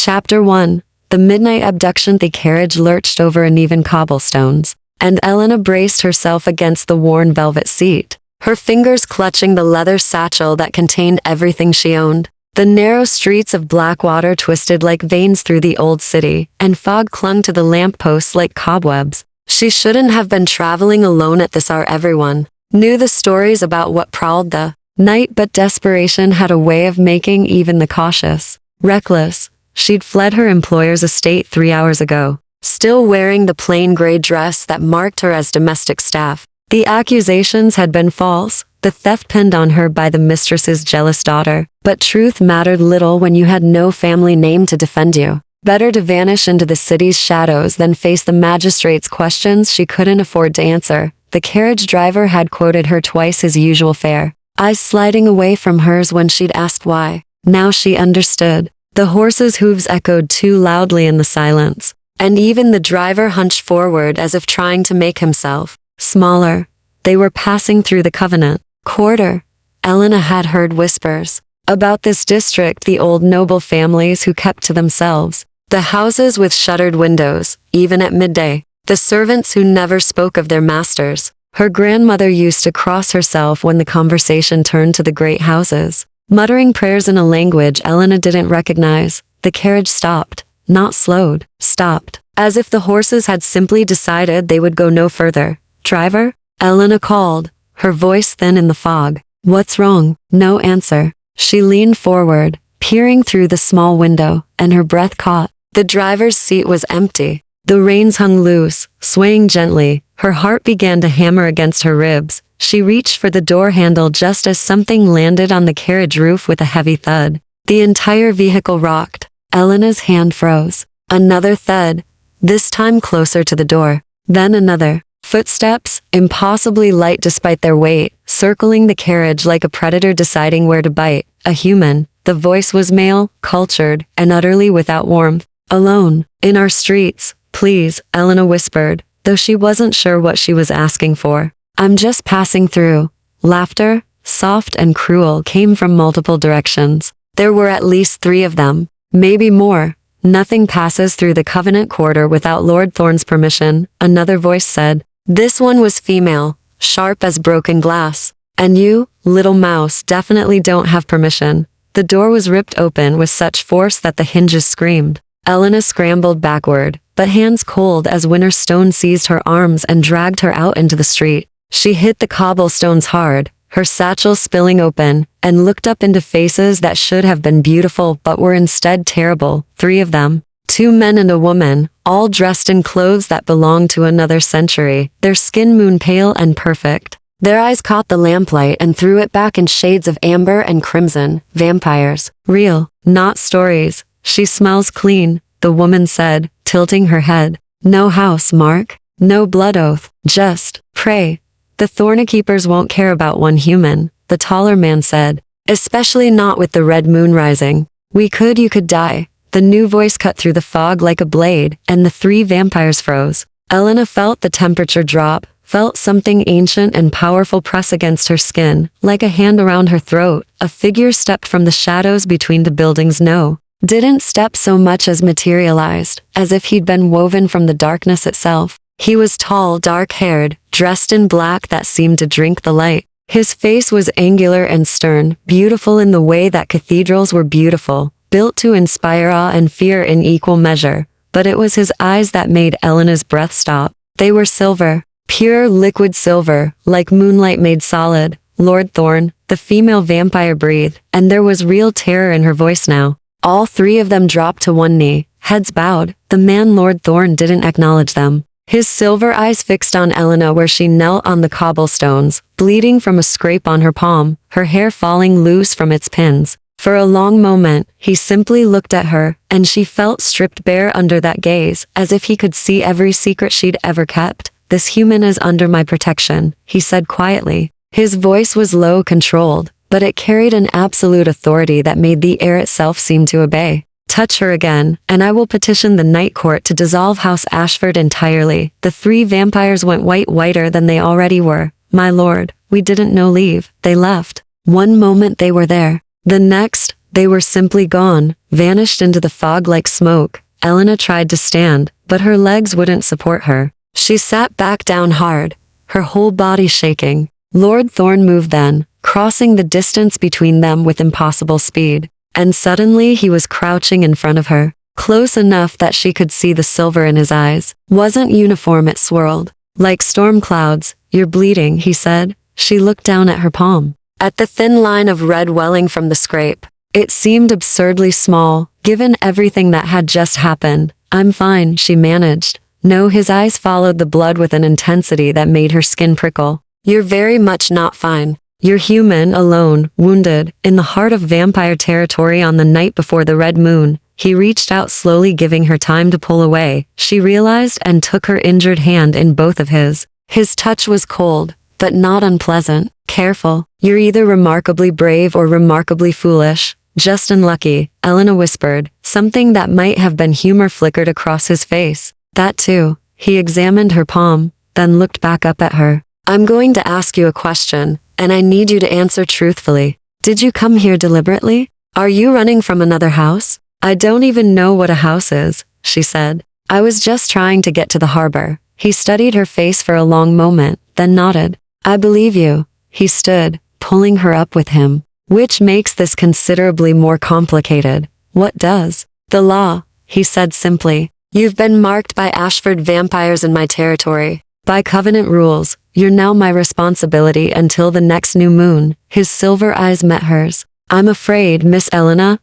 Chapter 1. The midnight abduction. The carriage lurched over uneven cobblestones, and Elena braced herself against the worn velvet seat, her fingers clutching the leather satchel that contained everything she owned. The narrow streets of Blackwater twisted like veins through the old city, and fog clung to the lampposts like cobwebs. She shouldn't have been traveling alone at this hour. Everyone knew the stories about what prowled the night, but desperation had a way of making even the cautious reckless. She'd fled her employer's estate 3 hours ago, still wearing the plain gray dress that marked her as domestic staff. The accusations had been false, the theft pinned on her by the mistress's jealous daughter, but truth mattered little when you had no family name to defend you. Better to vanish into the city's shadows than face the magistrate's questions she couldn't afford to answer. The carriage driver had quoted her twice his usual fare, eyes sliding away from hers when she'd asked why. Now she understood. The horse's hooves echoed too loudly in the silence, and even the driver hunched forward as if trying to make himself smaller. They were passing through the Covenant Quarter. Elena had heard whispers about this district, the old noble families who kept to themselves, the houses with shuttered windows, even at midday, the servants who never spoke of their masters. Her grandmother used to cross herself when the conversation turned to the great houses, muttering prayers in a language Elena didn't recognize. The carriage stopped, not slowed, stopped, as if the horses had simply decided they would go no further. "Driver?" Elena called, her voice thin in the fog. "What's wrong?" No answer. She leaned forward, peering through the small window, and her breath caught. The driver's seat was empty. The reins hung loose, swaying gently. Her heart began to hammer against her ribs. She reached for the door handle just as something landed on the carriage roof with a heavy thud. The entire vehicle rocked. Elena's hand froze. Another thud, this time closer to the door. Then another. Footsteps, impossibly light despite their weight, circling the carriage like a predator deciding where to bite. A human. The voice was male, cultured, and utterly without warmth. "Alone, in our streets, please," Elena whispered, though she wasn't sure what she was asking for. "I'm just passing through." Laughter, soft and cruel, came from multiple directions. There were at least 3 of them, maybe more. "Nothing passes through the Covenant Quarter without Lord Thorne's permission," another voice said. This one was female, sharp as broken glass. "And you, little mouse, definitely don't have permission." The door was ripped open with such force that the hinges screamed. Elena scrambled backward, but hands cold as winter stone seized her arms and dragged her out into the street. She hit the cobblestones hard, her satchel spilling open, and looked up into faces that should have been beautiful but were instead terrible. 3 of them. 2 men and a woman, all dressed in clothes that belonged to another century, their skin moon pale and perfect. Their eyes caught the lamplight and threw it back in shades of amber and crimson. Vampires. Real, not stories. "She smells clean," the woman said, tilting her head. "No house mark, no blood oath, just pray. The Thornekeepers won't care about one human," the taller man said. "Especially not with the red moon rising. You could die." The new voice cut through the fog like a blade, and the 3 vampires froze. Elena felt the temperature drop, felt something ancient and powerful press against her skin, like a hand around her throat. A figure stepped from the shadows between the buildings. No, didn't step so much as materialized, as if he'd been woven from the darkness itself. He was tall, dark-haired, dressed in black that seemed to drink the light. His face was angular and stern, beautiful in the way that cathedrals were beautiful, built to inspire awe and fear in equal measure. But it was his eyes that made Elena's breath stop. They were silver, pure liquid silver, like moonlight made solid. "Lord Thorne," the female vampire breathed, and there was real terror in her voice now. All 3 of them dropped to one knee, heads bowed. The man Lord Thorne didn't acknowledge them. His silver eyes fixed on Elena where she knelt on the cobblestones, bleeding from a scrape on her palm, her hair falling loose from its pins. For a long moment, he simply looked at her, and she felt stripped bare under that gaze, as if he could see every secret she'd ever kept. "This human is under my protection," he said quietly. His voice was low, controlled, but it carried an absolute authority that made the air itself seem to obey. "Touch her again, and I will petition the Night Court to dissolve House Ashford entirely." The 3 vampires went whiter than they already were. "My lord, we didn't know leave." They left. One moment they were there. The next, They were simply gone, vanished into the fog like smoke. Elena tried to stand, but her legs wouldn't support her. She sat back down hard, her whole body shaking. Lord Thorn moved then, crossing the distance between them with impossible speed. And suddenly he was crouching in front of her, close enough that she could see the silver in his eyes. Wasn't uniform, it swirled. Like storm clouds. You're bleeding, he said. She looked down at her palm, at the thin line of red welling from the scrape. It seemed absurdly small, given everything that had just happened. I'm fine, she managed. No, his eyes followed the blood with an intensity that made her skin prickle. You're very much not fine. You're human, alone, wounded, in the heart of vampire territory on the night before the red moon. He reached out slowly, giving her time to pull away. She realized and took her injured hand in both of his. His touch was cold, but not unpleasant. Careful. You're either remarkably brave or remarkably foolish. Just unlucky, Elena whispered. Something that might have been humor flickered across his face. That too. He examined her palm, then looked back up at her. I'm going to ask you a question, and I need you to answer truthfully. Did you come here deliberately? Are you running from another house? I don't even know what a house is, she said. I was just trying to get to the harbor. He studied her face for a long moment, then nodded. I believe you. He stood, pulling her up with him. Which makes this considerably more complicated. What does? The law, he said simply. You've been marked by Ashford vampires in my territory. By covenant rules, you're now my responsibility until the next new moon. His silver eyes met hers. I'm afraid, Miss Elena,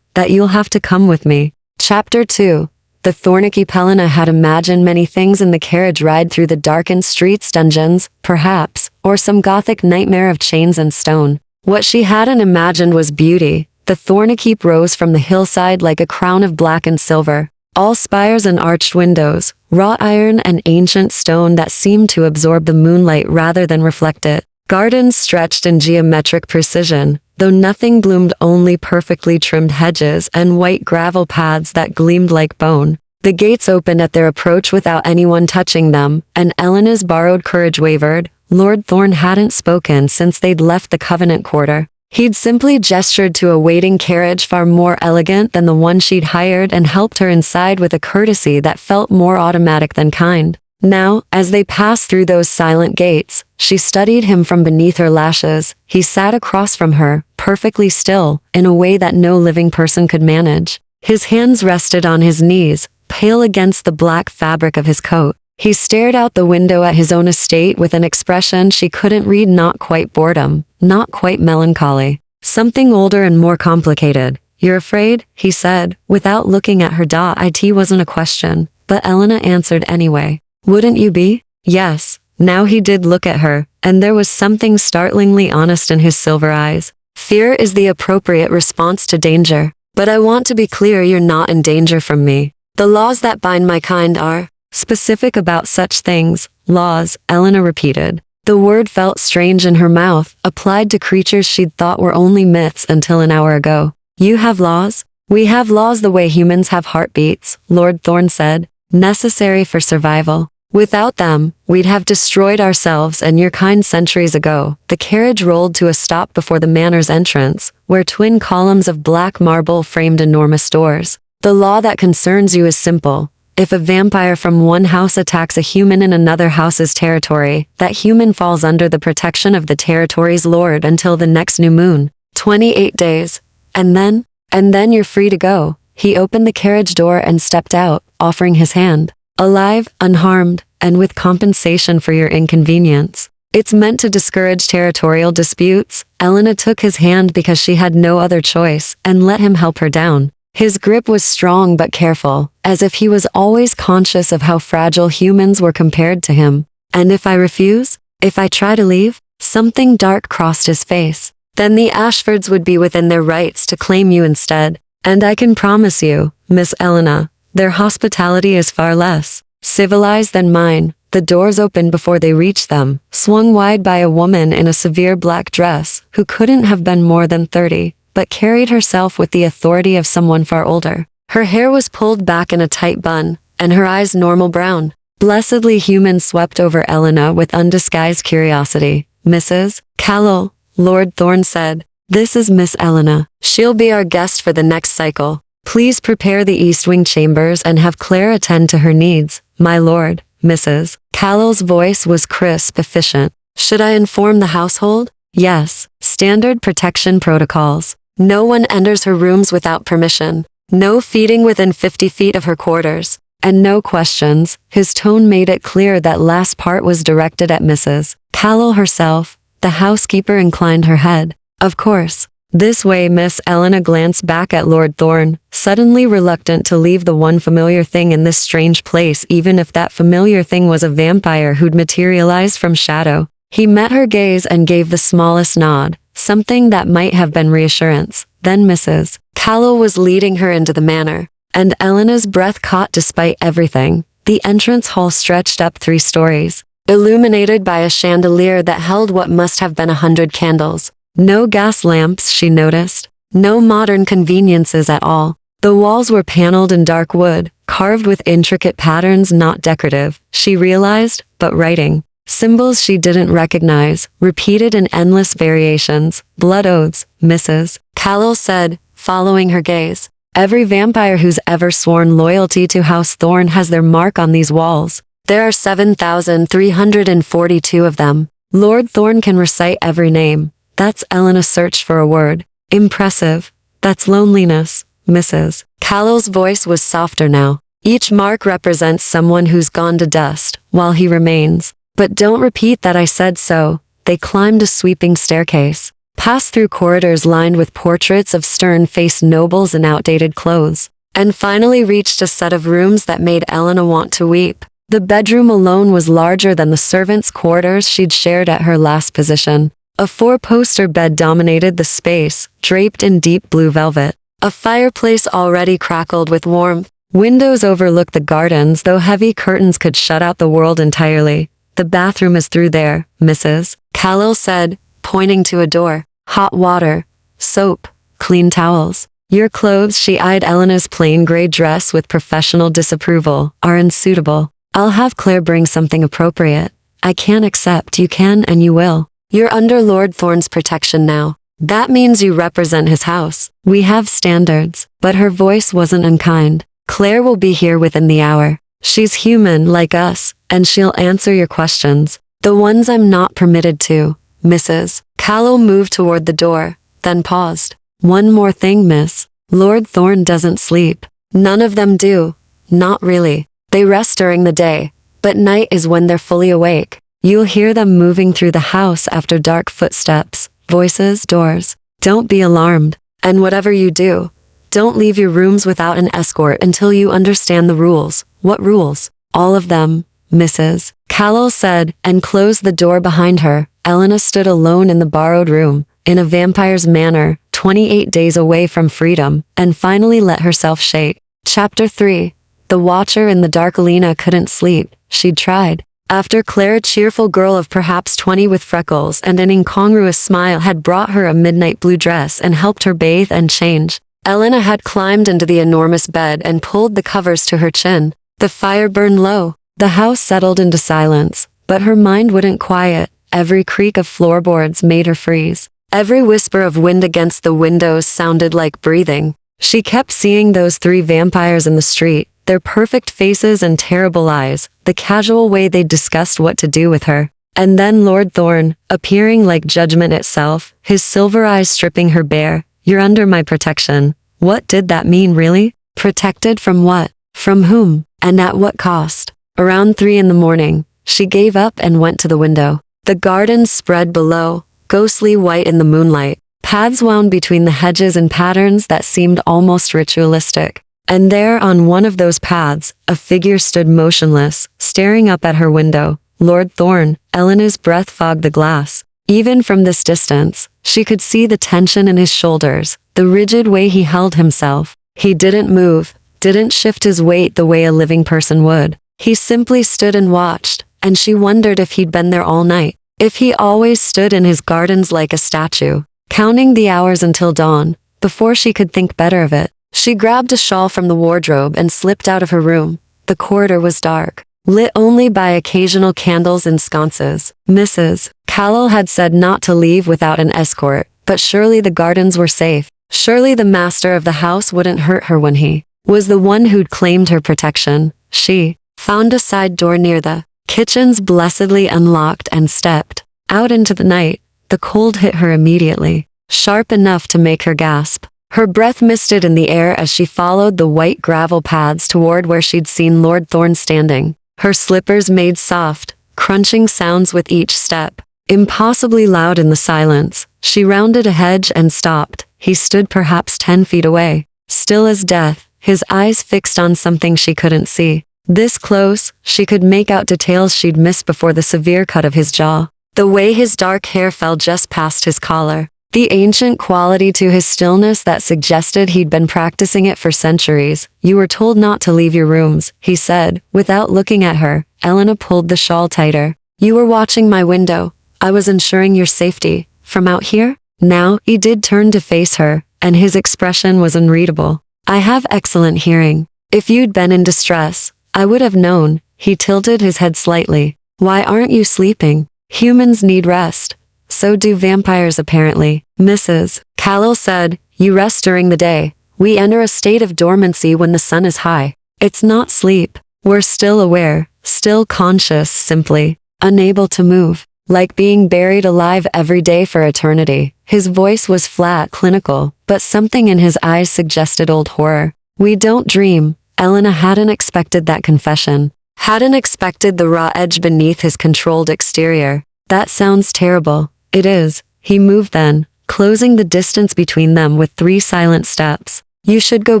that you'll have to come with me. Chapter 2. The Thornicky Pelena had imagined many things in the carriage ride through the darkened streets, dungeons, perhaps, or some gothic nightmare of chains and stone. What she hadn't imagined was beauty. The Thornicky rose from the hillside like a crown of black and silver. All spires and arched windows, wrought iron and ancient stone that seemed to absorb the moonlight rather than reflect it. Gardens stretched in geometric precision, though nothing bloomed, only perfectly trimmed hedges and white gravel paths that gleamed like bone. The gates opened at their approach without anyone touching them, and Elena's borrowed courage wavered. Lord Thorn hadn't spoken since they'd left the Covenant Quarter. He'd simply gestured to a waiting carriage far more elegant than the one she'd hired and helped her inside with a courtesy that felt more automatic than kind. Now, as they passed through those silent gates, she studied him from beneath her lashes. He sat across from her, perfectly still, in a way that no living person could manage. His hands rested on his knees, pale against the black fabric of his coat. He stared out the window at his own estate with an expression she couldn't read, not quite boredom, not quite melancholy. Something older and more complicated. You're afraid? He said, without looking at her. It wasn't a question, but Elena answered anyway. Wouldn't you be? Yes. Now he did look at her, and there was something startlingly honest in his silver eyes. Fear is the appropriate response to danger. But I want to be clear, you're not in danger from me. The laws that bind my kind are specific about such things. Laws, Elena repeated. The word felt strange in her mouth, applied to creatures she'd thought were only myths until an hour ago. You have laws? We have laws the way humans have heartbeats, Lord Thorn said. Necessary for survival. Without them, we'd have destroyed ourselves and your kind centuries ago. The carriage rolled to a stop before the manor's entrance, where twin columns of black marble framed enormous doors. The law that concerns you is simple. If a vampire from one house attacks a human in another house's territory, that human falls under the protection of the territory's lord until the next new moon. 28 days. And then you're free to go. He opened the carriage door and stepped out, offering his hand. Alive, unharmed, and with compensation for your inconvenience. It's meant to discourage territorial disputes. Elena took his hand because she had no other choice, and let him help her down. His grip was strong but careful, as if he was always conscious of how fragile humans were compared to him. And if I refuse? If I try to leave? Something dark crossed his face. Then the Ashfords would be within their rights to claim you instead. And I can promise you, Miss Elena, their hospitality is far less civilized than mine. The doors opened before they reached them, swung wide by a woman in a severe black dress, who couldn't have been more than 30, but carried herself with the authority of someone far older. Her hair was pulled back in a tight bun, and her eyes normal brown. Blessedly human swept over Elena with undisguised curiosity. Mrs. Callel, Lord Thorn said. This is Miss Elena. She'll be our guest for the next cycle. Please prepare the East Wing chambers and have Claire attend to her needs, my lord, Mrs. Callow's voice was crisp, efficient. Should I inform the household? Yes. Standard protection protocols. No one enters her rooms without permission. No feeding within 50 feet of her quarters. And no questions. His tone made it clear that last part was directed at Mrs. Callow herself. The housekeeper inclined her head. Of course. This way Miss Elena glanced back at Lord Thorne, suddenly reluctant to leave the one familiar thing in this strange place, even if that familiar thing was a vampire who'd materialized from shadow. He met her gaze and gave the smallest nod, something that might have been reassurance. Then Mrs. Callow was leading her into the manor, and Elena's breath caught despite everything. The entrance hall stretched up 3 stories, illuminated by a chandelier that held what must have been 100 candles. No gas lamps, she noticed. No modern conveniences at all. The walls were paneled in dark wood, carved with intricate patterns not decorative, she realized, but writing. Symbols she didn't recognize, repeated in endless variations. Blood oaths, Mrs. Callow said, following her gaze. Every vampire who's ever sworn loyalty to House Thorne has their mark on these walls. There are 7,342 of them. Lord Thorne can recite every name. That's Elena searched for a word. Impressive. That's loneliness, Mrs. Callow's voice was softer now. Each mark represents someone who's gone to dust, while he remains. But don't repeat that I said so. They climbed a sweeping staircase, passed through corridors lined with portraits of stern-faced nobles in outdated clothes, and finally reached a set of rooms that made Elena want to weep. The bedroom alone was larger than the servants' quarters she'd shared at her last position. A 4-poster bed dominated the space, draped in deep blue velvet. A fireplace already crackled with warmth. Windows overlooked the gardens, though heavy curtains could shut out the world entirely. The bathroom is through there, Mrs. Callow said, pointing to a door. Hot water, soap, clean towels. Your clothes, she eyed Elena's plain gray dress with professional disapproval, are unsuitable. I'll have Claire bring something appropriate. I can't accept, you can and you will. You're under Lord Thorne's protection now. That means you represent his house. We have standards. But her voice wasn't unkind. Claire will be here within the hour. She's human like us, and she'll answer your questions. The ones I'm not permitted to. Mrs. Callow moved toward the door, then paused. One more thing, miss. Lord Thorne doesn't sleep. None of them do. Not really. They rest during the day, but night is when they're fully awake. You'll hear them moving through the house after dark, footsteps, voices, doors. Don't be alarmed. And whatever you do, don't leave your rooms without an escort until you understand the rules. What rules? All of them, Mrs. Callow said, and closed the door behind her. Elena stood alone in the borrowed room, in a vampire's manor, 28 days away from freedom, and finally let herself shake. Chapter 3. The watcher in the dark. Elena couldn't sleep. She'd tried. After Claire, a cheerful girl of perhaps 20 with freckles and an incongruous smile, had brought her a midnight blue dress and helped her bathe and change, Elena had climbed into the enormous bed and pulled the covers to her chin. The fire burned low. The house settled into silence, but her mind wouldn't quiet. Every creak of floorboards made her freeze. Every whisper of wind against the windows sounded like breathing. She kept seeing those 3 vampires in the street, their perfect faces and terrible eyes, the casual way they discussed what to do with her. And then Lord Thorne, appearing like judgment itself, his silver eyes stripping her bare. You're under my protection. What did that mean, really? Protected from what? From whom? And at what cost? Around 3 in the morning, she gave up and went to the window. The garden spread below, ghostly white in the moonlight. Paths wound between the hedges in patterns that seemed almost ritualistic. And there, on one of those paths, a figure stood motionless, staring up at her window. Lord Thorne. Elena's breath fogged the glass. Even from this distance, she could see the tension in his shoulders, the rigid way he held himself. He didn't move, didn't shift his weight the way a living person would. He simply stood and watched, and she wondered if he'd been there all night. If he always stood in his gardens like a statue, counting the hours until dawn, before she could think better of it. She grabbed a shawl from the wardrobe and slipped out of her room. The corridor was dark, lit only by occasional candles in sconces. Mrs. Callow had said not to leave without an escort, but surely the gardens were safe. Surely the master of the house wouldn't hurt her when he was the one who'd claimed her protection. She found a side door near the kitchens, blessedly unlocked, and stepped out into the night. The cold hit her immediately, sharp enough to make her gasp. Her breath misted in the air as she followed the white gravel paths toward where she'd seen Lord Thorne standing. Her slippers made soft, crunching sounds with each step, impossibly loud in the silence. She rounded a hedge and stopped. He stood perhaps 10 feet away, still as death, his eyes fixed on something she couldn't see. This close, she could make out details she'd missed before the severe cut of his jaw. The way his dark hair fell just past his collar. The ancient quality to his stillness that suggested he'd been practicing it for centuries. "You were told not to leave your rooms," he said, without looking at her. Elena pulled the shawl tighter. "You were watching my window. I was ensuring your safety. From out here?" Now, he did turn to face her, and his expression was unreadable. "I have excellent hearing. If you'd been in distress, I would have known." He tilted his head slightly. "Why aren't you sleeping? Humans need rest. So do vampires apparently." "Mrs. Callell said, you rest during the day. We enter a state of dormancy when the sun is high. It's not sleep. We're still aware, still conscious, simply unable to move. Like being buried alive every day for eternity." His voice was flat, clinical, but something in his eyes suggested old horror. "We don't dream." Elena hadn't expected that confession. Hadn't expected the raw edge beneath his controlled exterior. "That sounds terrible." "It is." He moved then, closing the distance between them with 3 silent steps. "You should go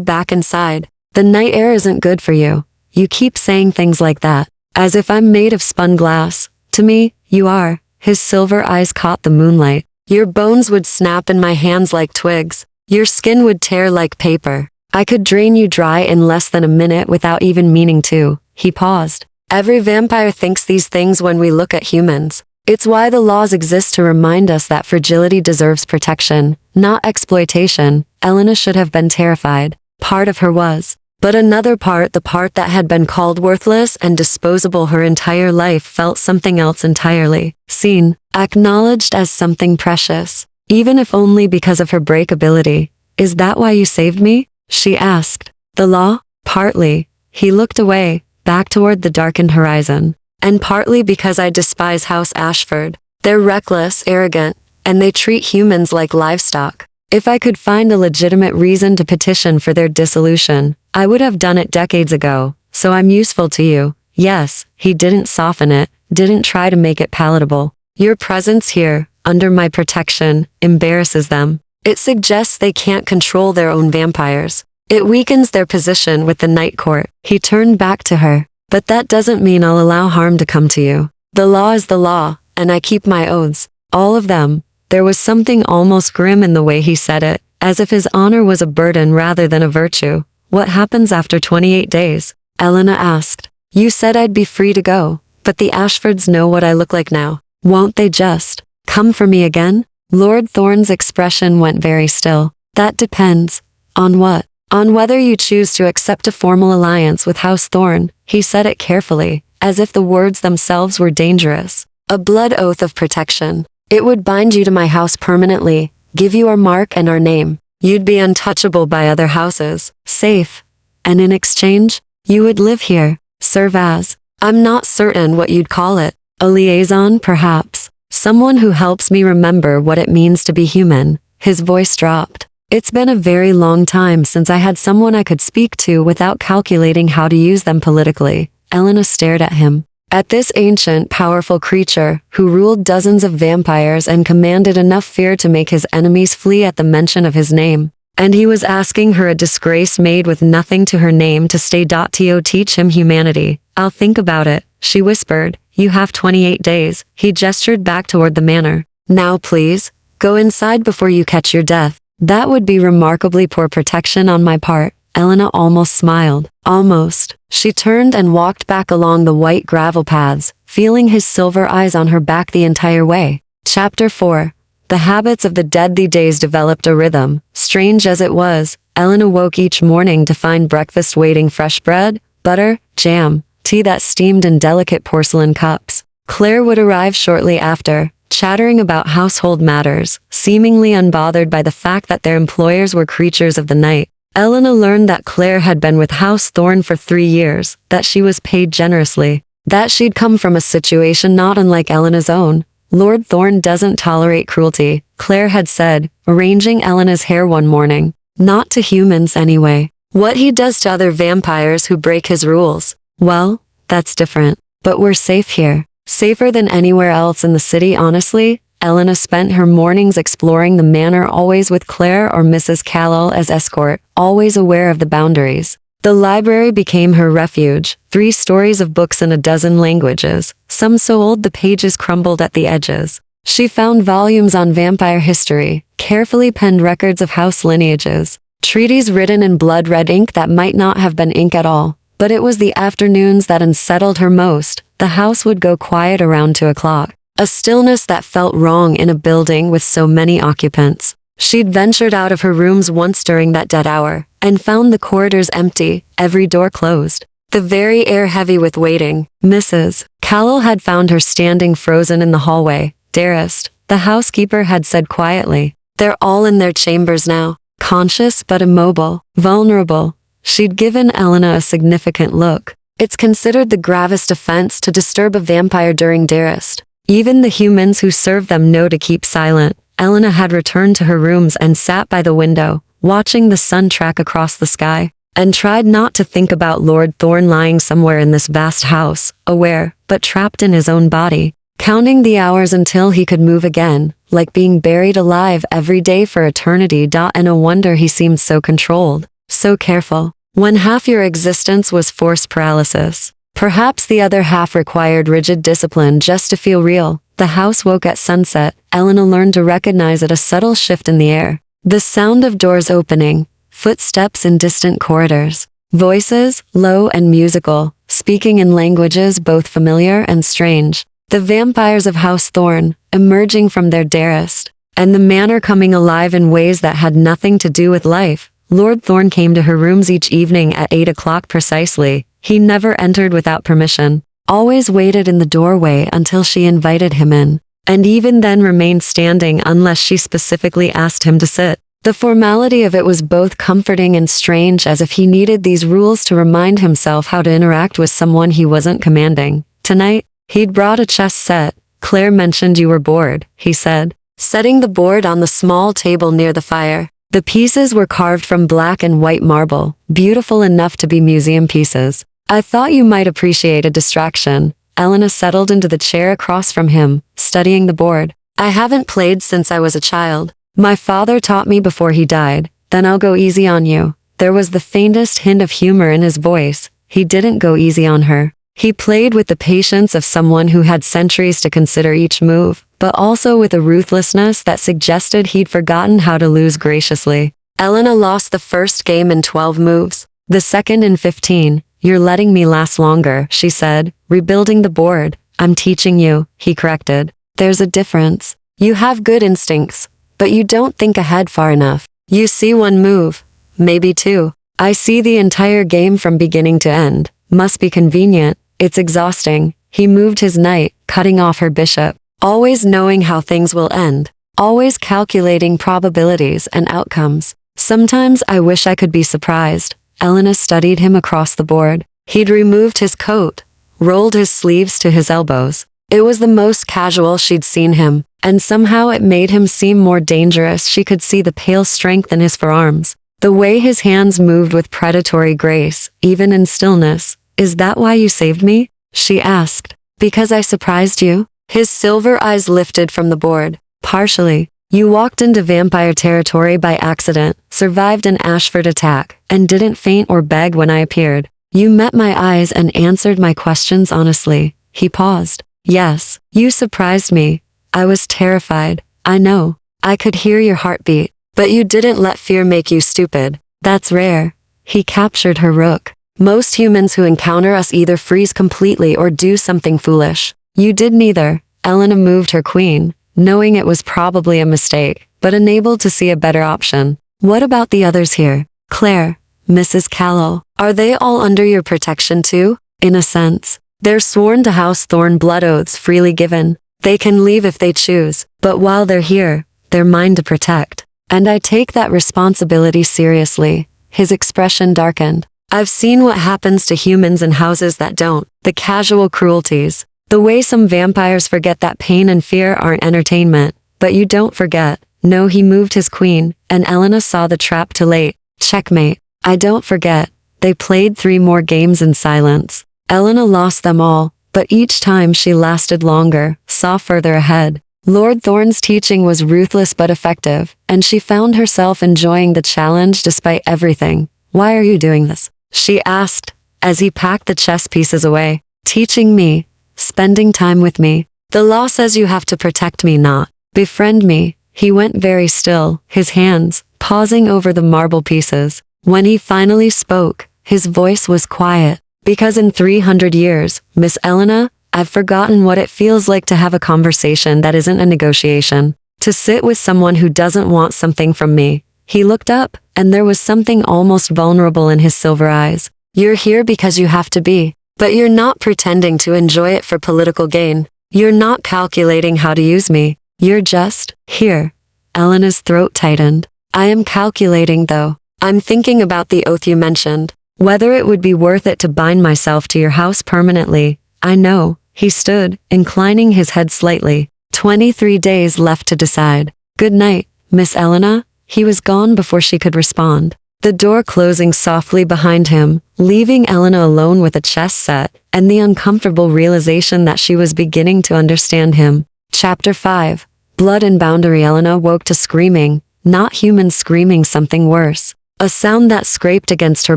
back inside. The night air isn't good for you. You keep saying things like that, as if I'm made of spun glass. To me, you are." His silver eyes caught the moonlight. "Your bones would snap in my hands like twigs. Your skin would tear like paper. I could drain you dry in less than a minute without even meaning to." He paused. "Every vampire thinks these things when we look at humans. It's why the laws exist, to remind us that fragility deserves protection, not exploitation." Elena should have been terrified. Part of her was. But another part, the part that had been called worthless and disposable her entire life, felt something else entirely. Seen, acknowledged as something precious, even if only because of her breakability. "Is that why you saved me?" she asked. "The law?" "Partly." He looked away, back toward the darkened horizon. "And partly because I despise House Ashford. They're reckless, arrogant, and they treat humans like livestock. If I could find a legitimate reason to petition for their dissolution, I would have done it decades ago. So I'm useful to you." "Yes." He didn't soften it, didn't try to make it palatable. "Your presence here, under my protection, embarrasses them. It suggests they can't control their own vampires. It weakens their position with the Night Court." He turned back to her. "But that doesn't mean I'll allow harm to come to you. The law is the law, and I keep my oaths. All of them." There was something almost grim in the way he said it, as if his honor was a burden rather than a virtue. "What happens after 28 days? Elena asked. "You said I'd be free to go, but the Ashfords know what I look like now. Won't they just come for me again?" Lord Thorne's expression went very still. "That depends." "On what?" "On whether you choose to accept a formal alliance with House Thorne." He said it carefully, as if the words themselves were dangerous. "A blood oath of protection. It would bind you to my house permanently, give you our mark and our name. You'd be untouchable by other houses, safe. And in exchange, you would live here, serve as, I'm not certain what you'd call it, a liaison perhaps. Someone who helps me remember what it means to be human." His voice dropped. "It's been a very long time since I had someone I could speak to without calculating how to use them politically." Elena stared at him. At this ancient, powerful creature, who ruled dozens of vampires and commanded enough fear to make his enemies flee at the mention of his name. And he was asking her, a disgraced maid with nothing to her name, to stay. To teach him humanity. "I'll think about it," she whispered. "You have 28 days." He gestured back toward the manor. "Now please, go inside before you catch your death." "That would be remarkably poor protection on my part." Elena almost smiled. Almost. She turned and walked back along the white gravel paths, feeling his silver eyes on her back the entire way. Chapter 4. The habits of the deadly days developed a rhythm. Strange as it was, Elena woke each morning to find breakfast waiting: fresh bread, butter, jam, tea that steamed in delicate porcelain cups. Claire would arrive shortly after, chattering about household matters, seemingly unbothered by the fact that their employers were creatures of the night. Elena learned that Claire had been with House Thorne for 3 years, that she was paid generously, that she'd come from a situation not unlike Elena's own. Lord Thorne doesn't tolerate cruelty, Claire had said, arranging Elena's hair one morning. Not to humans anyway. What he does to other vampires who break his rules, well, that's different. But we're safe here. Safer than anywhere else in the city, honestly. Elena spent her mornings exploring the manor, always with Claire or Mrs. Callel as escort, always aware of the boundaries. The library became her refuge, 3 stories of books in a dozen languages, some so old the pages crumbled at the edges. She found volumes on vampire history, carefully penned records of house lineages, treaties written in blood-red ink that might not have been ink at all. But it was the afternoons that unsettled her most. The house would go quiet around 2 o'clock. A stillness that felt wrong in a building with so many occupants. She'd ventured out of her rooms once during that dead hour, and found the corridors empty, every door closed. The very air heavy with waiting. Mrs. Callel had found her standing frozen in the hallway. "Dearest," the housekeeper had said quietly. "They're all in their chambers now, conscious but immobile, vulnerable." She'd given Elena a significant look. It's considered the gravest offense to disturb a vampire during Dearest. Even the humans who serve them know to keep silent. Elena had returned to her rooms and sat by the window, watching the sun track across the sky, and tried not to think about Lord Thorne lying somewhere in this vast house, aware, but trapped in his own body, counting the hours until he could move again, like being buried alive every day for eternity. And no wonder he seemed so controlled, so careful. When half your existence was forced paralysis, perhaps the other half required rigid discipline just to feel real. The house woke at sunset. Elena learned to recognize it, a subtle shift in the air. The sound of doors opening, footsteps in distant corridors, voices, low and musical, speaking in languages both familiar and strange. The vampires of House Thorne, emerging from their Dearest, and the manor coming alive in ways that had nothing to do with life. Lord Thorne came to her rooms each evening at 8 o'clock precisely. He never entered without permission, always waited in the doorway until she invited him in, and even then remained standing unless she specifically asked him to sit. The formality of it was both comforting and strange, as if he needed these rules to remind himself how to interact with someone he wasn't commanding. Tonight, he'd brought a chess set. "Claire mentioned you were bored," he said, setting the board on the small table near the fire. The pieces were carved from black and white marble, beautiful enough to be museum pieces. "I thought you might appreciate a distraction." Elena settled into the chair across from him, studying the board. "I haven't played since I was a child. My father taught me before he died. Then I'll go easy on you." There was the faintest hint of humor in his voice. He didn't go easy on her. He played with the patience of someone who had centuries to consider each move, but also with a ruthlessness that suggested he'd forgotten how to lose graciously. Elena lost the first game in 12 moves, the second in 15. "You're letting me last longer," she said, rebuilding the board. "I'm teaching you," he corrected. "There's a difference. You have good instincts, but you don't think ahead far enough. You see one move, maybe 2. I see the entire game from beginning to end. Must be convenient. It's exhausting." He moved his knight, cutting off her bishop, always knowing how things will end, always calculating probabilities and outcomes. "Sometimes I wish I could be surprised." Elena studied him across the board. He'd removed his coat, rolled his sleeves to his elbows. It was the most casual she'd seen him, and somehow it made him seem more dangerous. She could see the pale strength in his forearms, the way his hands moved with predatory grace, even in stillness. "Is that why you saved me?" she asked. "Because I surprised you?" His silver eyes lifted from the board. "Partially. You walked into vampire territory by accident, survived an Ashford attack, and didn't faint or beg when I appeared. You met my eyes and answered my questions honestly." He paused. "Yes, you surprised me. I was terrified. I know. I could hear your heartbeat. But you didn't let fear make you stupid. That's rare." He captured her rook. "Most humans who encounter us either freeze completely or do something foolish. You did neither." Elena moved her queen, knowing it was probably a mistake, but enabled to see a better option. "What about the others here? Claire, Mrs. Callel, are they all under your protection too?" "In a sense. They're sworn to House Thorne, blood oaths freely given. They can leave if they choose, but while they're here, they're mine to protect. And I take that responsibility seriously." His expression darkened. "I've seen what happens to humans in houses that don't, the casual cruelties. The way some vampires forget that pain and fear aren't entertainment. But you don't forget." No, he moved his queen, and Elena saw the trap too late. Checkmate. "I don't forget." They played 3 more games in silence. Elena lost them all, but each time she lasted longer, saw further ahead. Lord Thorne's teaching was ruthless but effective, and she found herself enjoying the challenge despite everything. "Why are you doing this?" she asked, as he packed the chess pieces away. "Teaching me. Spending time with me. The law says you have to protect me, not befriend me." He went very still, his hands pausing over the marble pieces. When he finally spoke, his voice was quiet. "Because in 300 years, Miss Elena, I've forgotten what it feels like to have a conversation that isn't a negotiation. To sit with someone who doesn't want something from me." He looked up, and there was something almost vulnerable in his silver eyes. "You're here because you have to be. But you're not pretending to enjoy it for political gain. You're not calculating how to use me. You're just here." Elena's throat tightened. "I am calculating, though. I'm thinking about the oath you mentioned. Whether it would be worth it to bind myself to your house permanently. I know." He stood, inclining his head slightly. 23 days left to decide. "Good night, Miss Elena." He was gone before she could respond. The door closing softly behind him, leaving Elena alone with a chess set, and the uncomfortable realization that she was beginning to understand him. Chapter 5. Blood and Boundary. Elena woke to screaming, not human screaming, something worse. A sound that scraped against her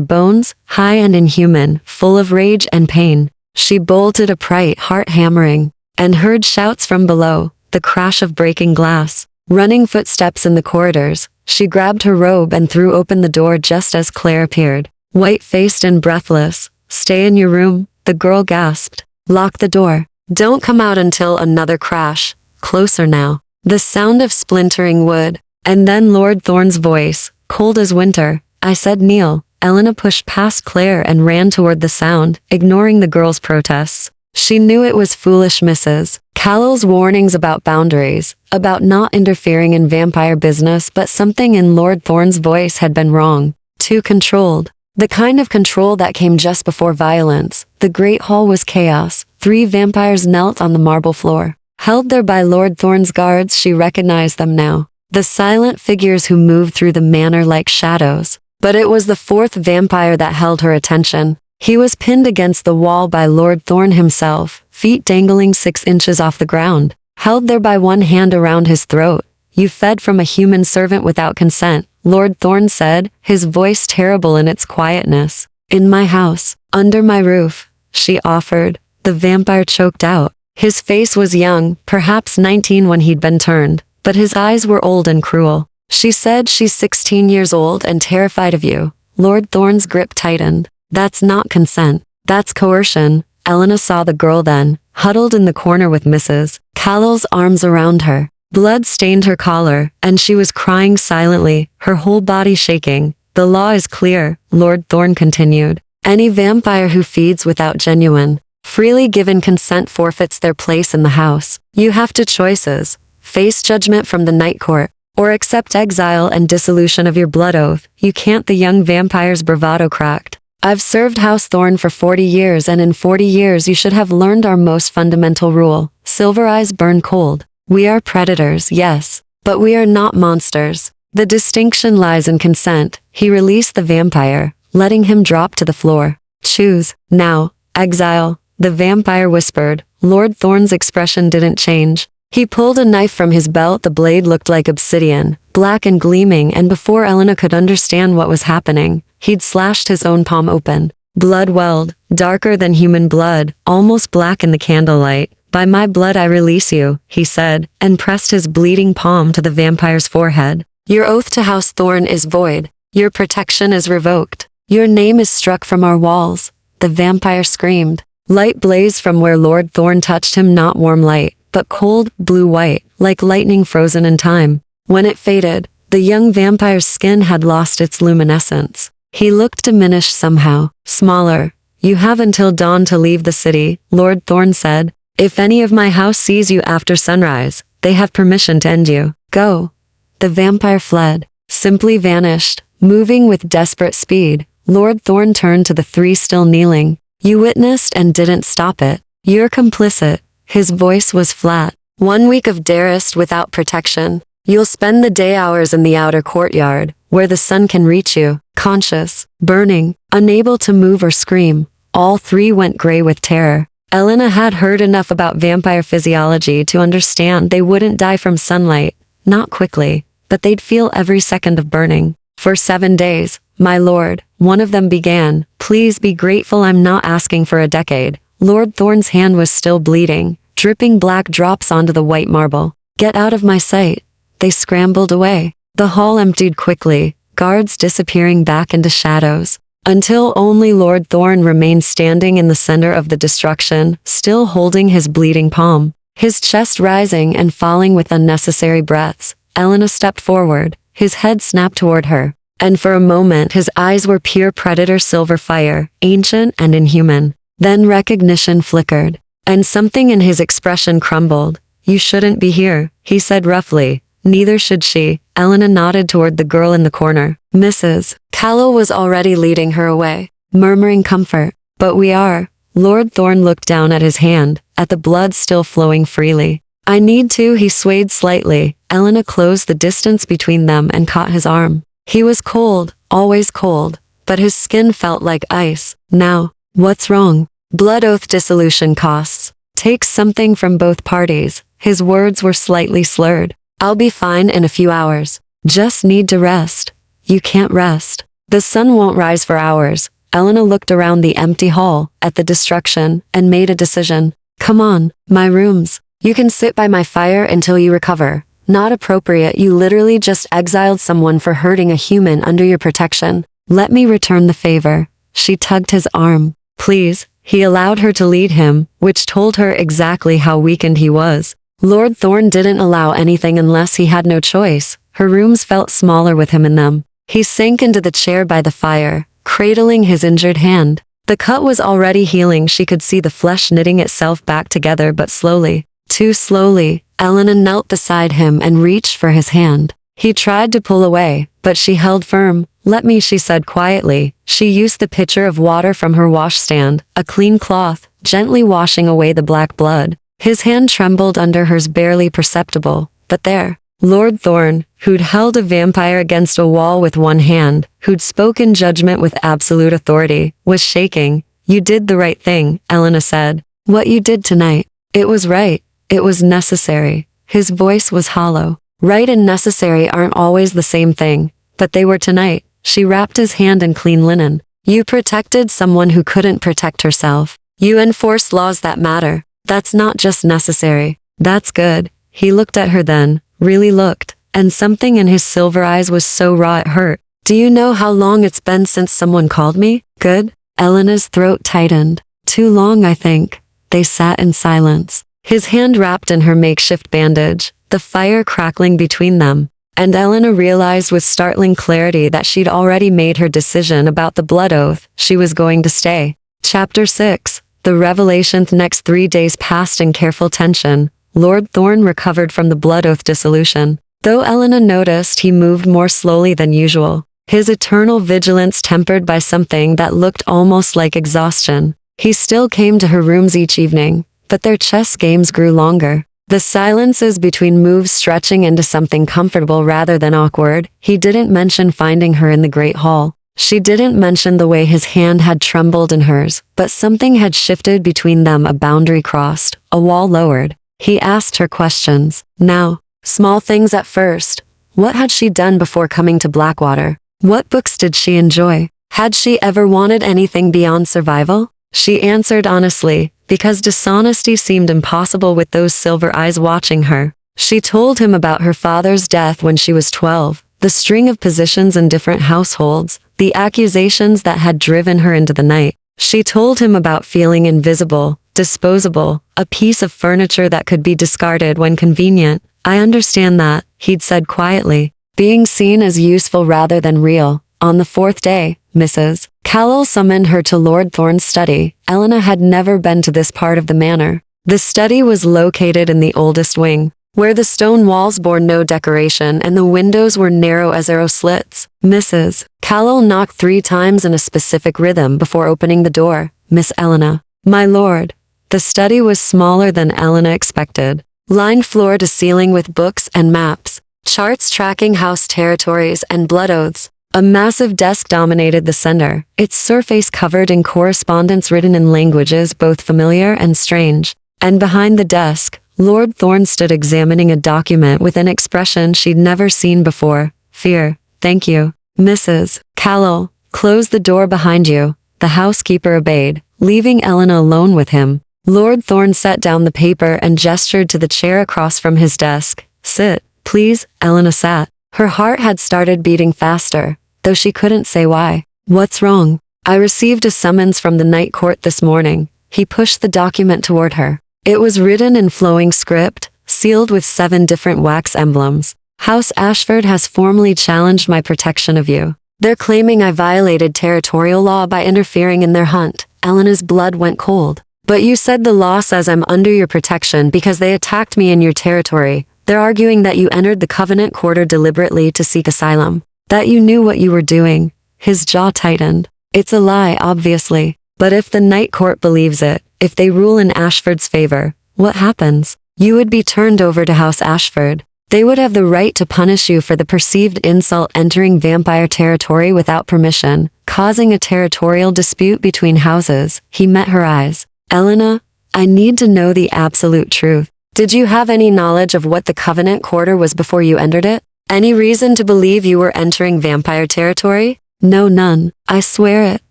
bones, high and inhuman, full of rage and pain. She bolted upright, heart hammering, and heard shouts from below, the crash of breaking glass, running footsteps in the corridors. She grabbed her robe and threw open the door just as Claire appeared, white-faced and breathless. "Stay in your room," the girl gasped. "Lock the door. Don't come out until another crash." Closer now. The sound of splintering wood, and then Lord Thorne's voice, cold as winter. "I said kneel." Elena pushed past Claire and ran toward the sound, ignoring the girl's protests. She knew it was foolish Mrs. Callow's warnings about boundaries, about not interfering in vampire business, but something in Lord Thorne's voice had been wrong. Too controlled. The kind of control that came just before violence. The great hall was chaos. 3 vampires knelt on the marble floor. Held there by Lord Thorne's guards, she recognized them now. The silent figures who moved through the manor like shadows. But it was the 4th vampire that held her attention. He was pinned against the wall by Lord Thorne himself, feet dangling 6 inches off the ground, held there by one hand around his throat. "You fed from a human servant without consent," Lord Thorne said, his voice terrible in its quietness. "In my house, under my roof," she offered. The vampire choked out. His face was young, perhaps 19 when he'd been turned, but his eyes were old and cruel. "She said she's 16 years old and terrified of you." Lord Thorne's grip tightened. "That's not consent. That's coercion." Elena saw the girl then, huddled in the corner with Mrs. Callow's arms around her. Blood stained her collar, and she was crying silently, her whole body shaking. "The law is clear," Lord Thorne continued. "Any vampire who feeds without genuine, freely given consent forfeits their place in the house. You have 2 choices. Face judgment from the Night Court, or accept exile and dissolution of your blood oath. You can't." The young vampire's bravado cracked. "I've served House Thorne for 40 years, and in 40 years you should have learned our most fundamental rule." Silver eyes burned cold. "We are predators, yes, but we are not monsters. The distinction lies in consent." He released the vampire, letting him drop to the floor. "Choose, now, exile," the vampire whispered. Lord Thorne's expression didn't change. He pulled a knife from his belt. The blade looked like obsidian, black and gleaming, and before Elena could understand what was happening, he'd slashed his own palm open. Blood welled, darker than human blood, almost black in the candlelight. "By my blood I release you," he said, and pressed his bleeding palm to the vampire's forehead. "Your oath to House Thorne is void. Your protection is revoked. Your name is struck from our walls." The vampire screamed. Light blazed from where Lord Thorne touched him, not warm light, but cold, blue-white, like lightning frozen in time. When it faded, the young vampire's skin had lost its luminescence. He looked diminished somehow, smaller. "You have until dawn to leave the city," Lord Thorne said. If any of my house sees you after sunrise, they have permission to end you. Go." The vampire fled, simply vanished, moving with desperate speed. Lord Thorn turned to the three still kneeling. "You witnessed and didn't stop it. You're complicit." His voice was flat. "1 week of Darist without protection. You'll spend the day hours in the outer courtyard, where the sun can reach you, conscious, burning, unable to move or scream." All three went gray with terror. Elena had heard enough about vampire physiology to understand they wouldn't die from sunlight, not quickly, but they'd feel every second of burning. "For 7 days, my lord," one of them began. "Please be grateful I'm not asking for a decade." Lord Thorn's hand was still bleeding, dripping black drops onto the white marble. "Get out of my sight." They scrambled away. The hall emptied quickly, guards disappearing back into shadows, until only Lord Thorn remained standing in the center of the destruction, still holding his bleeding palm, his chest rising and falling with unnecessary breaths. Elena stepped forward, his head snapped toward her, and for a moment his eyes were pure predator silver fire, ancient and inhuman. Then recognition flickered, and something in his expression crumbled. "You shouldn't be here," he said roughly. "Neither should she." Elena nodded toward the girl in the corner. "Mrs. Callow was already leading her away, murmuring comfort. But we are." Lord Thorn looked down at his hand, at the blood still flowing freely. "I need to." He swayed slightly. Elena closed the distance between them and caught his arm. He was cold, always cold, but his skin felt like ice. "Now, what's wrong?" "Blood oath dissolution costs. Takes something from both parties." His words were slightly slurred. "I'll be fine in a few hours. Just need to rest." "You can't rest. The sun won't rise for hours." Elena looked around the empty hall, at the destruction, and made a decision. "Come on, my rooms. You can sit by my fire until you recover." "Not appropriate. You literally just exiled someone for hurting a human under your protection. Let me return the favor." She tugged his arm. "Please." He allowed her to lead him, which told her exactly how weakened he was. Lord Thorn didn't allow anything unless he had no choice. Her rooms felt smaller with him in them. He sank into the chair by the fire, cradling his injured hand. The cut was already healing. She could see the flesh knitting itself back together, but slowly. Too slowly. Elena knelt beside him and reached for his hand. He tried to pull away, but she held firm. "Let me," she said quietly. She used the pitcher of water from her washstand, a clean cloth, gently washing away the black blood. His hand trembled under hers, barely perceptible, but there. Lord Thorn, who'd held a vampire against a wall with one hand, who'd spoken judgment with absolute authority, was shaking. "You did the right thing," Elena said. "What you did tonight. It was right. It was necessary." His voice was hollow. Right and necessary aren't always the same thing, but they were tonight. She wrapped his hand in clean linen. "You protected someone who couldn't protect herself. You enforced laws that matter. That's not just necessary. That's good." He looked at her then, really looked, and something in his silver eyes was so raw it hurt. "Do you know how long it's been since someone called me good?" Elena's throat tightened. "Too long, I think." They sat in silence, his hand wrapped in her makeshift bandage, the fire crackling between them. And Elena realized with startling clarity that she'd already made her decision about the blood oath. She was going to stay. Chapter 6. The revelation. The next 3 days passed in careful tension. Lord Thorn recovered from the blood oath dissolution, though Elena noticed he moved more slowly than usual, his eternal vigilance tempered by something that looked almost like exhaustion. He still came to her rooms each evening, but their chess games grew longer, the silences between moves stretching into something comfortable rather than awkward. He didn't mention finding her in the Great Hall. She didn't mention the way his hand had trembled in hers, but something had shifted between them, a boundary crossed, a wall lowered. He asked her questions. Now, small things at first. What had she done before coming to Blackwater? What books did she enjoy? Had she ever wanted anything beyond survival? She answered honestly, because dishonesty seemed impossible with those silver eyes watching her. She told him about her father's death when she was 12, the string of positions in different households, the accusations that had driven her into the night. She told him about feeling invisible, disposable, a piece of furniture that could be discarded when convenient. "I understand that," he'd said quietly, being seen as useful rather than real. On the 4th day, Mrs. Callowell summoned her to Lord Thorn's study. Elena had never been to this part of the manor. The study was located in the oldest wing, where the stone walls bore no decoration and the windows were narrow as arrow slits. Mrs. Callowell knocked 3 times in a specific rhythm before opening the door. Miss Elena. My lord. The study was smaller than Elena expected, lined floor to ceiling with books and maps, charts tracking house territories and blood oaths. A massive desk dominated the center, its surface covered in correspondence written in languages both familiar and strange. And behind the desk, Lord Thorne stood examining a document with an expression she'd never seen before. Fear. Thank you. Mrs. Callowell, close the door behind you. The housekeeper obeyed, leaving Elena alone with him. Lord Thorne set down the paper and gestured to the chair across from his desk. Sit, please. Elena sat. Her heart had started beating faster, though she couldn't say why. What's wrong? I received a summons from the night court this morning. He pushed the document toward her. It was written in flowing script, sealed with 7 different wax emblems. House Ashford has formally challenged my protection of you. They're claiming I violated territorial law by interfering in their hunt. Elena's blood went cold. But you said the law says I'm under your protection because they attacked me in your territory. They're arguing that you entered the Covenant Quarter deliberately to seek asylum. That you knew what you were doing. His jaw tightened. It's a lie, obviously. But if the Night Court believes it, if they rule in Ashford's favor, what happens? You would be turned over to House Ashford. They would have the right to punish you for the perceived insult entering vampire territory without permission, causing a territorial dispute between houses. He met her eyes. Elena, I need to know the absolute truth. Did you have any knowledge of what the Covenant Quarter was before you entered it? Any reason to believe you were entering vampire territory? No, none. I swear it.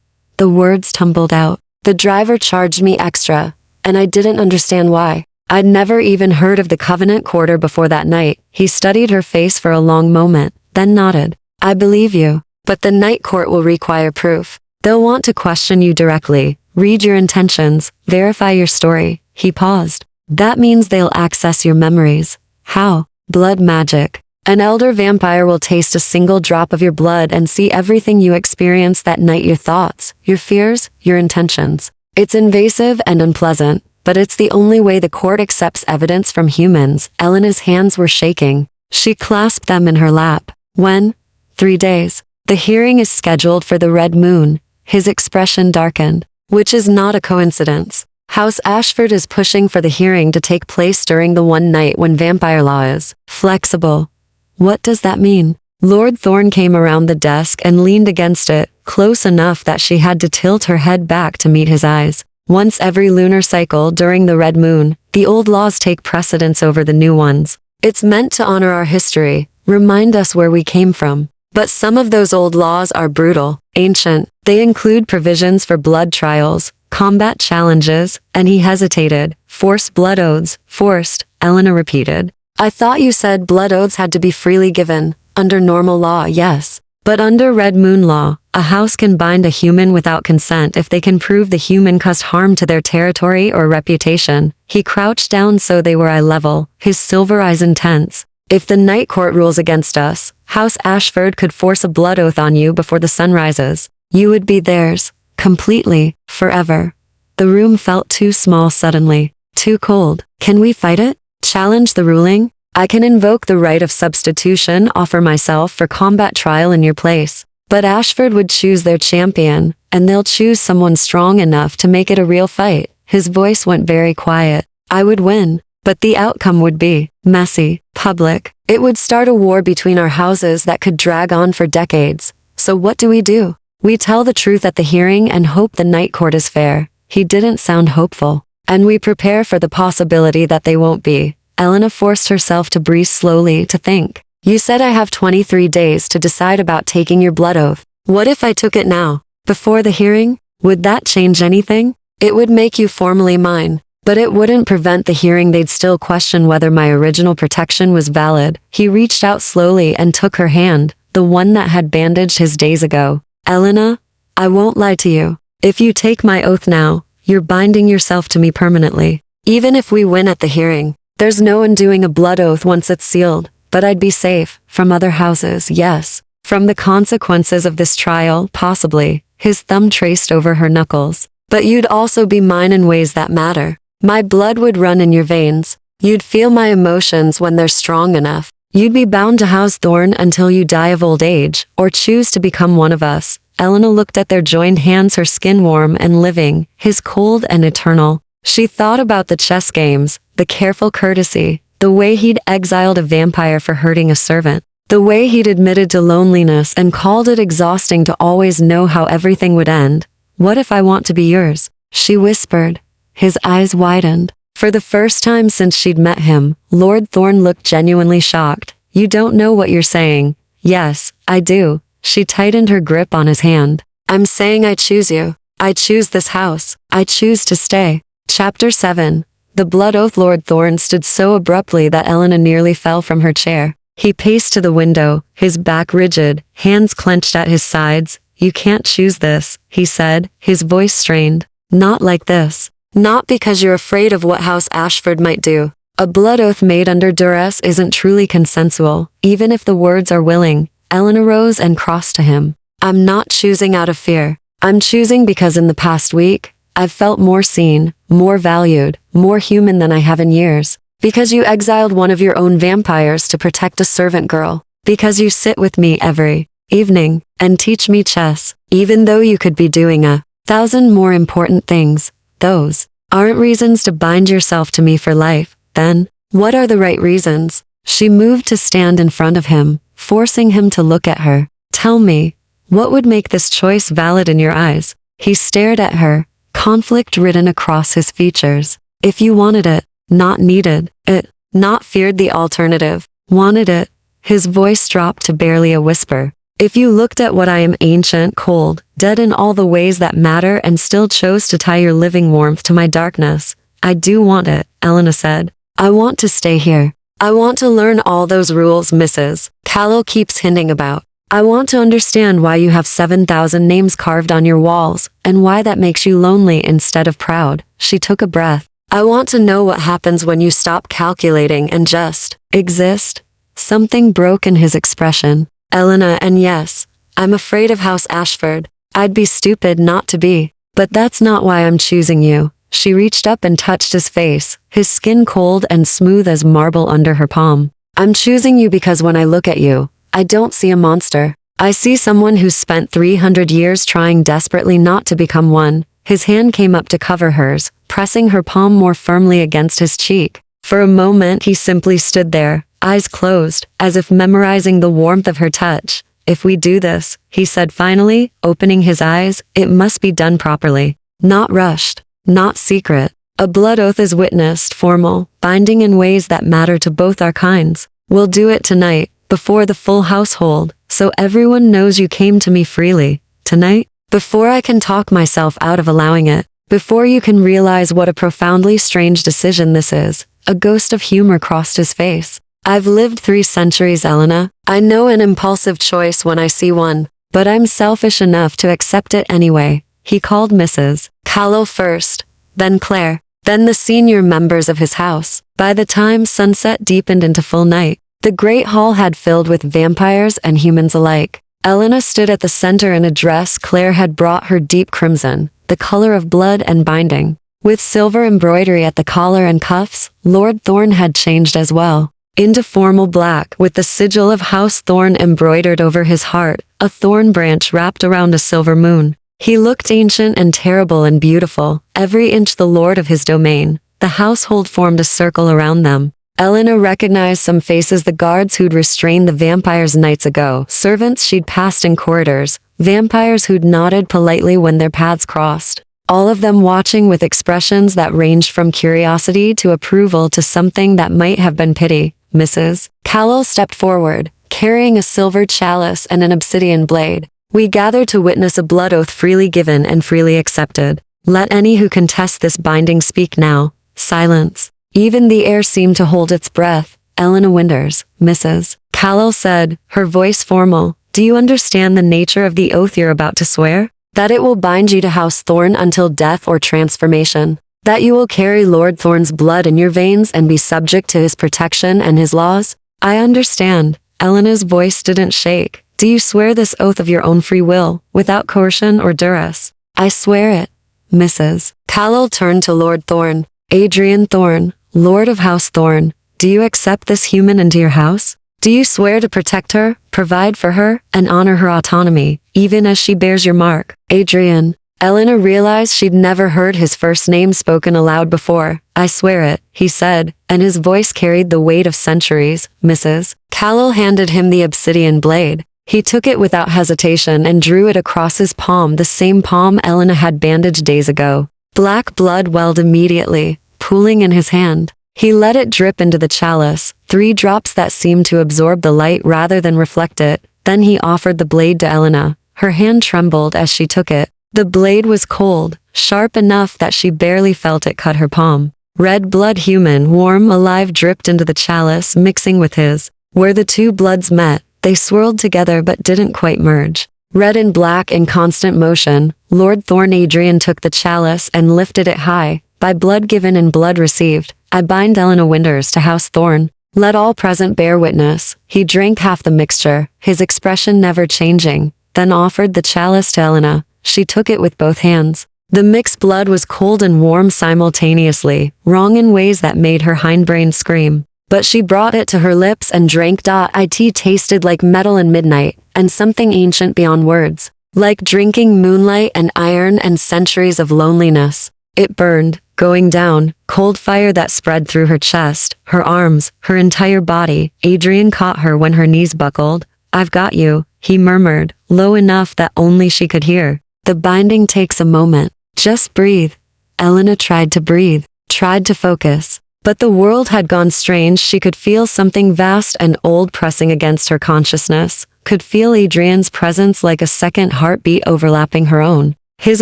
The words tumbled out. The driver charged me extra, and I didn't understand why. I'd never even heard of the Covenant Quarter before that night. He studied her face for a long moment, then nodded. I believe you, but the Night Court will require proof. They'll want to question you directly, read your intentions, verify your story. He paused. That means they'll access your memories. How? Blood magic. An elder vampire will taste a single drop of your blood and see everything you experienced that night, your thoughts, your fears, your intentions. It's invasive and unpleasant, but it's the only way the court accepts evidence from humans. Elena's hands were shaking. She clasped them in her lap. When? 3 days. The hearing is scheduled for the red moon. His expression darkened. Which is not a coincidence. House Ashford is pushing for the hearing to take place during the one night when vampire law is flexible. What does that mean? Lord Thorne came around the desk and leaned against it, close enough that she had to tilt her head back to meet his eyes. Once every lunar cycle during the red moon, the old laws take precedence over the new ones. It's meant to honor our history, remind us where we came from. But some of those old laws are brutal, ancient. They include provisions for blood trials, combat challenges, and he hesitated. Forced blood oaths. Forced, Elena repeated. I thought you said blood oaths had to be freely given. Under normal law, yes. But under Red Moon law, a house can bind a human without consent if they can prove the human caused harm to their territory or reputation. He crouched down so they were eye level, his silver eyes intense. If the Night Court rules against us, House Ashford could force a blood oath on you before the sun rises. You would be theirs. Completely. Forever. The room felt too small suddenly. Too cold. Can we fight it? Challenge the ruling? I can invoke the right of substitution, offer myself for combat trial in your place. But Ashford would choose their champion, and they'll choose someone strong enough to make it a real fight. His voice went very quiet. I would win, but the outcome would be messy, public. It would start a war between our houses that could drag on for decades. So what do? We tell the truth at the hearing and hope the Night Court is fair. He didn't sound hopeful. And we prepare for the possibility that they won't be. Elena forced herself to breathe slowly, to think. You said I have 23 days to decide about taking your blood oath. What if I took it now? Before the hearing? Would that change anything? It would make you formally mine. But it wouldn't prevent the hearing. They'd still question whether my original protection was valid. He reached out slowly and took her hand, the one that had bandaged his days ago. Elena, I won't lie to you. If you take my oath now, you're binding yourself to me permanently. Even if we win at the hearing, there's no undoing a blood oath once it's sealed. But I'd be safe. From other houses, yes. From the consequences of this trial, possibly. His thumb traced over her knuckles. But you'd also be mine in ways that matter. My blood would run in your veins. You'd feel my emotions when they're strong enough. You'd be bound to house Thorn until you die of old age, or choose to become one of us. Elena looked at their joined hands, her skin warm and living, his cold and eternal. She thought about the chess games, the careful courtesy, the way he'd exiled a vampire for hurting a servant, the way he'd admitted to loneliness and called it exhausting to always know how everything would end. What if I want to be yours? She whispered. His eyes widened. For the first time since she'd met him, Lord Thorn looked genuinely shocked. You don't know what you're saying. Yes, I do. She tightened her grip on his hand. I'm saying I choose you. I choose this house. I choose to stay. Chapter 7. The blood oath. Lord Thorn stood so abruptly that Elena nearly fell from her chair. He paced to the window, his back rigid, hands clenched at his sides. You can't choose this, he said, his voice strained. Not like this. Not because you're afraid of what House Ashford might do. A blood oath made under duress isn't truly consensual, even if the words are willing. Elena rose and crossed to him. I'm not choosing out of fear. I'm choosing because in the past week, I've felt more seen, more valued, more human than I have in years. Because you exiled one of your own vampires to protect a servant girl. Because you sit with me every evening and teach me chess, even though you could be doing 1,000 more important things. Those aren't reasons to bind yourself to me for life. Then, what are the right reasons? She moved to stand in front of him, forcing him to look at her. Tell me, what would make this choice valid in your eyes? He stared at her, conflict written across his features. If you wanted it, not needed it, not feared the alternative, wanted it. His voice dropped to barely a whisper. If you looked at what I am, ancient, cold, dead in all the ways that matter, and still chose to tie your living warmth to my darkness, I do want it, Elena said. I want to stay here. I want to learn all those rules Mrs. Callow keeps hinting about. I want to understand why you have 7,000 names carved on your walls, and why that makes you lonely instead of proud. She took a breath. I want to know what happens when you stop calculating and just exist. Something broke in his expression. Elena, and yes, I'm afraid of House Ashford. I'd be stupid not to be. But that's not why I'm choosing you. She reached up and touched his face, his skin cold and smooth as marble under her palm. I'm choosing you because when I look at you, I don't see a monster. I see someone who's spent 300 years trying desperately not to become one. His hand came up to cover hers, pressing her palm more firmly against his cheek. For a moment he simply stood there, eyes closed, as if memorizing the warmth of her touch. If we do this, he said finally, opening his eyes, it must be done properly. Not rushed, not secret. A blood oath is witnessed, formal, binding in ways that matter to both our kinds. We'll do it tonight, before the full household, so everyone knows you came to me freely. Tonight, before I can talk myself out of allowing it, before you can realize what a profoundly strange decision this is. A ghost of humor crossed his face. I've lived 3 centuries, Elena. I know an impulsive choice when I see one, but I'm selfish enough to accept it anyway. He called Mrs. Callow first, then Claire, then the senior members of his house. By the time sunset deepened into full night, the great hall had filled with vampires and humans alike. Elena stood at the center in a dress Claire had brought her, deep crimson, the color of blood and binding. With silver embroidery at the collar and cuffs, Lord Thorn had changed as well. Into formal black, with the sigil of House Thorn embroidered over his heart, a thorn branch wrapped around a silver moon. He looked ancient and terrible and beautiful, every inch the lord of his domain. The household formed a circle around them. Elena recognized some faces, the guards who'd restrained the vampires nights ago, servants she'd passed in corridors, vampires who'd nodded politely when their paths crossed. All of them watching with expressions that ranged from curiosity to approval to something that might have been pity. Mrs. Callow stepped forward, carrying a silver chalice and an obsidian blade. We gather to witness a blood oath freely given and freely accepted. Let any who contest this binding speak now. Silence. Even the air seemed to hold its breath. Elena Winters, Mrs. Callow said, her voice formal. Do you understand the nature of the oath you're about to swear? That it will bind you to House Thorn until death or transformation. That you will carry Lord Thorn's blood in your veins and be subject to his protection and his laws? I understand. Elena's voice didn't shake. Do you swear this oath of your own free will, without coercion or duress? I swear it. Mrs. Callow turned to Lord Thorn. Adrian Thorne, Lord of House Thorne, do you accept this human into your house? Do you swear to protect her, provide for her, and honor her autonomy, even as she bears your mark? Adrian. Elena realized she'd never heard his first name spoken aloud before. I swear it, he said, and his voice carried the weight of centuries. Mrs. Callel handed him the obsidian blade. He took it without hesitation and drew it across his palm, the same palm Elena had bandaged days ago. Black blood welled immediately, pooling in his hand. He let it drip into the chalice, 3 drops that seemed to absorb the light rather than reflect it. Then he offered the blade to Elena. Her hand trembled as she took it. The blade was cold, sharp enough that she barely felt it cut her palm. Red blood, human, warm, alive, dripped into the chalice, mixing with his. Where the 2 bloods met, they swirled together but didn't quite merge. Red and black in constant motion, Lord Thorne Adrian took the chalice and lifted it high. By blood given and blood received, I bind Elena Winters to House Thorne. Let all present bear witness. He drank half the mixture, his expression never changing, then offered the chalice to Elena. She took it with both hands. The mixed blood was cold and warm simultaneously, wrong in ways that made her hindbrain scream. But she brought it to her lips and drank. It tasted like metal and midnight, and something ancient beyond words. Like drinking moonlight and iron and centuries of loneliness. It burned, going down, cold fire that spread through her chest, her arms, her entire body. Adrian caught her when her knees buckled. I've got you, he murmured, low enough that only she could hear. The binding takes a moment. Just breathe. Elena tried to breathe, tried to focus. But the world had gone strange. She could feel something vast and old pressing against her consciousness, could feel Adrian's presence like a second heartbeat overlapping her own. His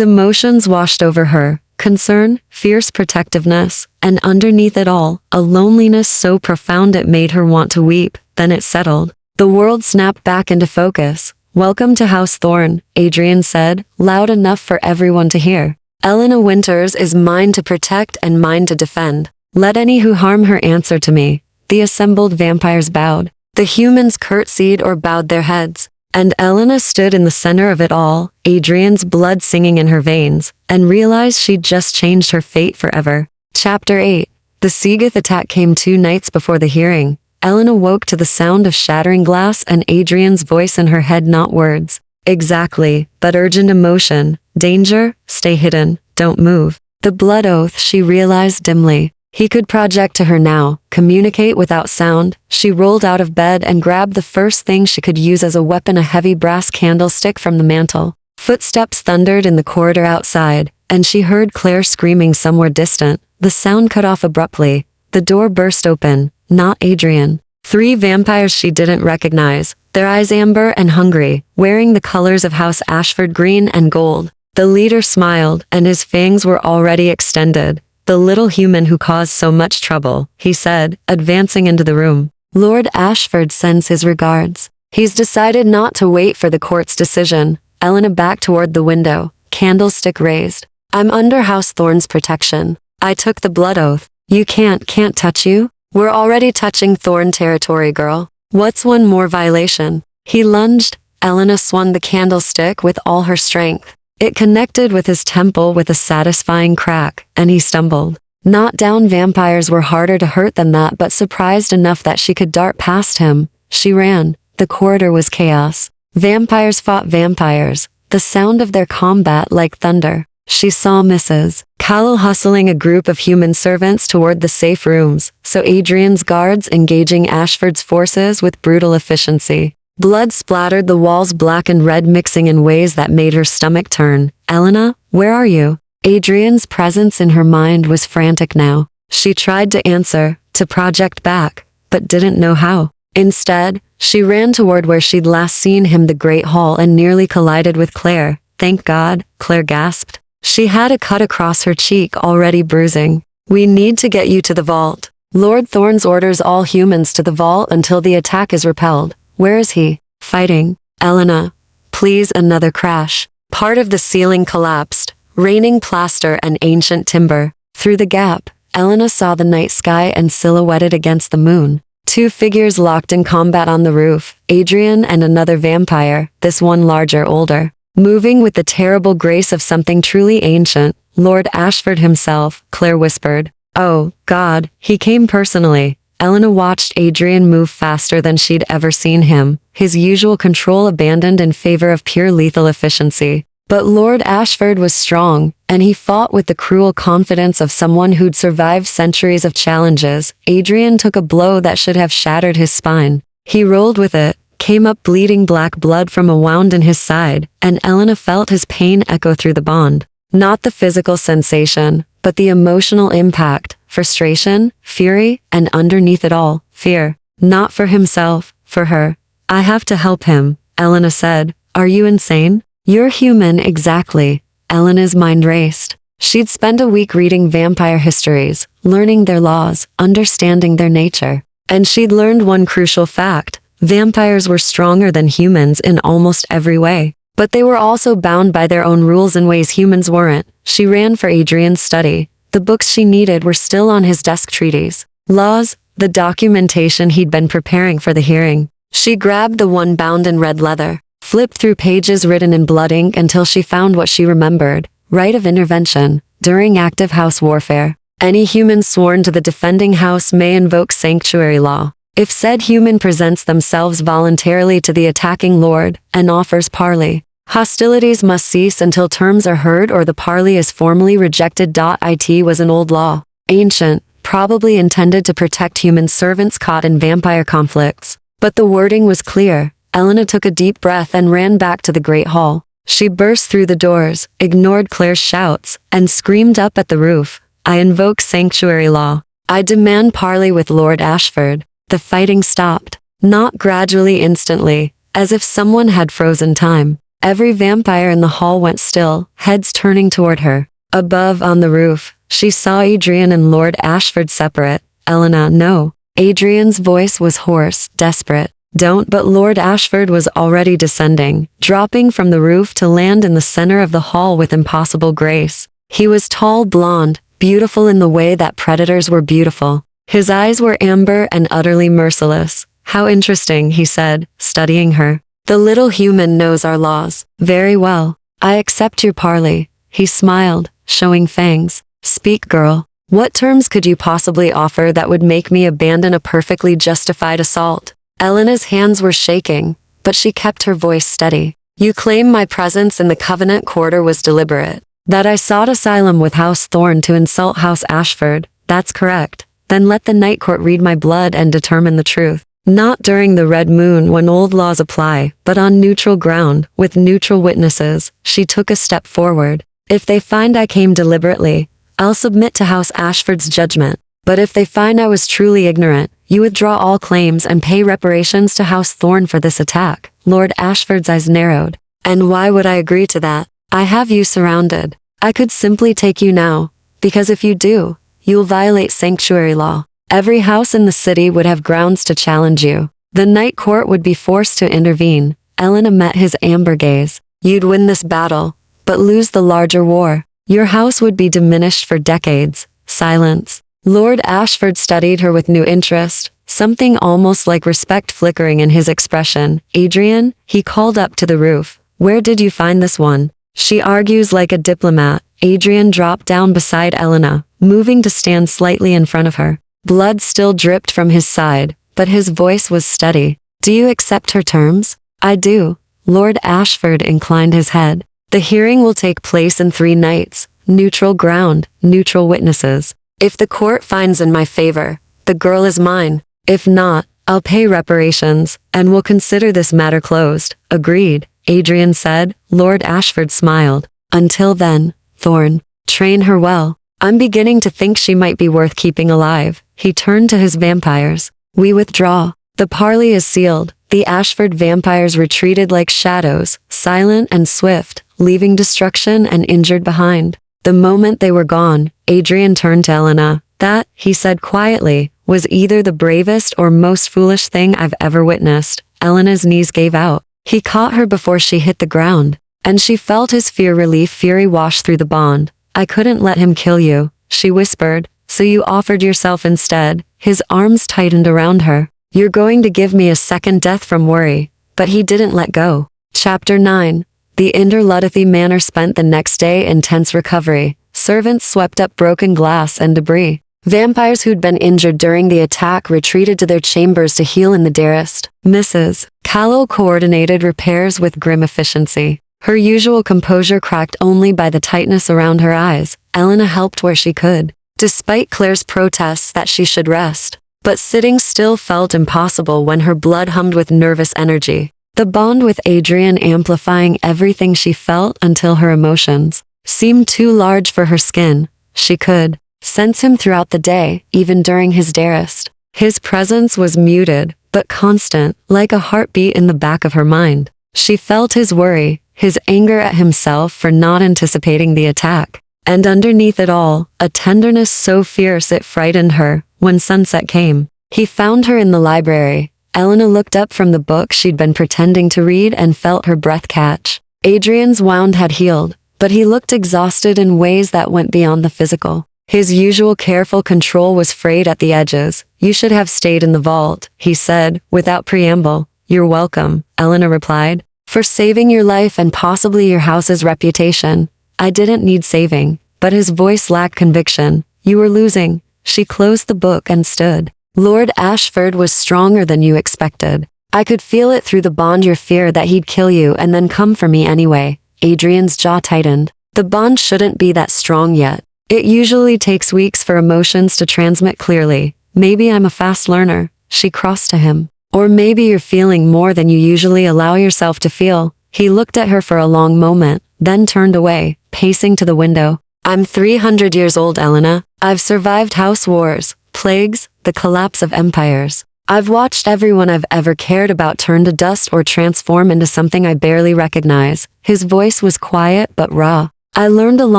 emotions washed over her, concern, fierce protectiveness, and underneath it all, a loneliness so profound it made her want to weep. Then it settled. The world snapped back into focus. Welcome to House Thorne, Adrian said, loud enough for everyone to hear. Elena Winters is mine to protect and mine to defend. Let any who harm her answer to me. The assembled vampires bowed. The humans curtsied or bowed their heads. And Elena stood in the center of it all, Adrian's blood singing in her veins, and realized she'd just changed her fate forever. Chapter 8. The Seagoth attack came 2 nights before the hearing. Elena woke to the sound of shattering glass and Adrian's voice in her head, not words. Exactly, but urgent emotion. Danger, stay hidden, don't move. The blood oath, she realized dimly. He could project to her now, communicate without sound. She rolled out of bed and grabbed the first thing she could use as a weapon, a heavy brass candlestick from the mantel. Footsteps thundered in the corridor outside, and she heard Claire screaming somewhere distant. The sound cut off abruptly. The door burst open. Not Adrian. 3 vampires she didn't recognize, their eyes amber and hungry, wearing the colors of House Ashford, green and gold. The leader smiled, and his fangs were already extended. The little human who caused so much trouble, he said, advancing into the room. Lord Ashford sends his regards. He's decided not to wait for the court's decision. Elena backed toward the window, candlestick raised. I'm under House Thorne's protection. I took the blood oath. You can't touch you? We're already touching Thorne territory, girl. What's one more violation? He lunged. Elena swung the candlestick with all her strength. It connected with his temple with a satisfying crack, and he stumbled. Knocked-down vampires were harder to hurt than that, but surprised enough that she could dart past him. She ran. The corridor was chaos. Vampires fought vampires, the sound of their combat like thunder. She saw Mrs. Callel hustling a group of human servants toward the safe rooms, so Adrian's guards engaging Ashford's forces with brutal efficiency. Blood splattered the walls, black and red mixing in ways that made her stomach turn. Elena, where are you? Adrian's presence in her mind was frantic now. She tried to answer, to project back, but didn't know how. Instead, she ran toward where she'd last seen him, the Great Hall, and nearly collided with Claire. Thank God, Claire gasped. She had a cut across her cheek already bruising. We need to get you to the vault. Lord Thorne's orders all humans to the vault until the attack is repelled. Where is he? Fighting. Elena. Please. Another crash. Part of the ceiling collapsed, raining plaster and ancient timber. Through the gap, Elena saw the night sky and silhouetted against the moon. 2 figures locked in combat on the roof, Adrian and another vampire, this one larger, older. Moving with the terrible grace of something truly ancient. Lord Ashford himself, Claire whispered. Oh, God, he came personally. Elena watched Adrian move faster than she'd ever seen him, his usual control abandoned in favor of pure lethal efficiency. But Lord Ashford was strong, and he fought with the cruel confidence of someone who'd survived centuries of challenges. Adrian took a blow that should have shattered his spine. He rolled with it, came up bleeding black blood from a wound in his side, and Elena felt his pain echo through the bond. Not the physical sensation, but the emotional impact, frustration, fury, and underneath it all, fear. Not for himself, for her. I have to help him, Elena said. Are you insane? You're human, exactly. Elena's mind raced. She'd spent a week reading vampire histories, learning their laws, understanding their nature. And she'd learned one crucial fact. Vampires were stronger than humans in almost every way. But they were also bound by their own rules in ways humans weren't. She ran for Adrian's study. The books she needed were still on his desk: treaties, laws, the documentation he'd been preparing for the hearing. She grabbed the one bound in red leather, flipped through pages written in blood ink until she found what she remembered: right of intervention, during active house warfare. Any human sworn to the defending house may invoke sanctuary law. If said human presents themselves voluntarily to the attacking lord and offers parley, hostilities must cease until terms are heard or the parley is formally rejected. It was an old law, ancient, probably intended to protect human servants caught in vampire conflicts. But the wording was clear. Elena took a deep breath and ran back to the great hall. She burst through the doors, ignored Claire's shouts, and screamed up at the roof. I invoke sanctuary law. I demand parley with Lord Ashford. The fighting stopped. Not gradually, instantly, as if someone had frozen time. Every vampire in the hall went still, heads turning toward her. Above, on the roof, she saw Adrian and Lord Ashford separate. Elena, no. Adrian's voice was hoarse, desperate. Don't. But Lord Ashford was already descending, dropping from the roof to land in the center of the hall with impossible grace. He was tall, blonde, beautiful in the way that predators were beautiful. His eyes were amber and utterly merciless. How interesting, he said, studying her. The little human knows our laws. Very well. I accept your parley. He smiled, showing fangs. Speak, girl. What terms could you possibly offer that would make me abandon a perfectly justified assault? Elena's hands were shaking, but she kept her voice steady. You claim my presence in the Covenant Quarter was deliberate. That I sought asylum with House Thorne to insult House Ashford. That's correct. Then let the Night Court read my blood and determine the truth. Not during the red moon when old laws apply, but on neutral ground, with neutral witnesses. She took a step forward. If they find I came deliberately, I'll submit to House Ashford's judgment. But if they find I was truly ignorant, you withdraw all claims and pay reparations to House Thorne for this attack. Lord Ashford's eyes narrowed. And why would I agree to that? I have you surrounded. I could simply take you now, because if you do, you'll violate sanctuary law. Every house in the city would have grounds to challenge you. The Night Court would be forced to intervene. Elena met his amber gaze. You'd win this battle, but lose the larger war. Your house would be diminished for decades. Silence. Lord Ashford studied her with new interest, something almost like respect flickering in his expression. Adrian, he called up to the roof. Where did you find this one? She argues like a diplomat. Adrian dropped down beside Elena, moving to stand slightly in front of her. Blood still dripped from his side, but his voice was steady. Do you accept her terms? I do. Lord Ashford inclined his head. The hearing will take place in 3 nights. Neutral ground, neutral witnesses. If the court finds in my favor, the girl is mine. If not, I'll pay reparations, and we'll consider this matter closed. Agreed, Adrian said. Lord Ashford smiled. Until then, Thorne, train her well. I'm beginning to think she might be worth keeping alive. He turned to his vampires. We withdraw. The parley is sealed. The Ashford vampires retreated like shadows, silent and swift, leaving destruction and injured behind. The moment they were gone, Adrian turned to Elena. That, he said quietly, was either the bravest or most foolish thing I've ever witnessed. Elena's knees gave out. He caught her before she hit the ground, and she felt his fury wash through the bond. I couldn't let him kill you, she whispered, so you offered yourself instead. His arms tightened around her. You're going to give me a second death from worry. But he didn't let go. Chapter 9. The Inderluthethy Manor spent the next day in tense recovery. Servants swept up broken glass and debris. Vampires who'd been injured during the attack retreated to their chambers to heal in the dearest. Mrs. Callow coordinated repairs with grim efficiency. Her usual composure cracked only by the tightness around her eyes. Elena helped where she could, despite Claire's protests that she should rest. But sitting still felt impossible when her blood hummed with nervous energy. The bond with Adrian amplifying everything she felt until her emotions seemed too large for her skin. She could sense him throughout the day, even during his dearest. His presence was muted, but constant, like a heartbeat in the back of her mind. She felt his worry, his anger at himself for not anticipating the attack. And underneath it all, a tenderness so fierce it frightened her. When sunset came, he found her in the library. Elena looked up from the book she'd been pretending to read and felt her breath catch. Adrian's wound had healed, but he looked exhausted in ways that went beyond the physical. His usual careful control was frayed at the edges. "You should have stayed in the vault," he said, without preamble. "You're welcome," Elena replied, "for saving your life and possibly your house's reputation." "I didn't need saving," but his voice lacked conviction. "You were losing." She closed the book and stood. "Lord Ashford was stronger than you expected. I could feel it through the bond, your fear that he'd kill you and then come for me anyway." Adrian's jaw tightened. "The bond shouldn't be that strong yet. It usually takes weeks for emotions to transmit clearly. Maybe I'm a fast learner," she crossed to him. "Or maybe you're feeling more than you usually allow yourself to feel." He looked at her for a long moment, then turned away, pacing to the window. "I'm 300 years old, Elena. I've survived house wars, plagues, the collapse of empires. I've watched everyone I've ever cared about turn to dust or transform into something I barely recognize." His voice was quiet but raw. "I learned a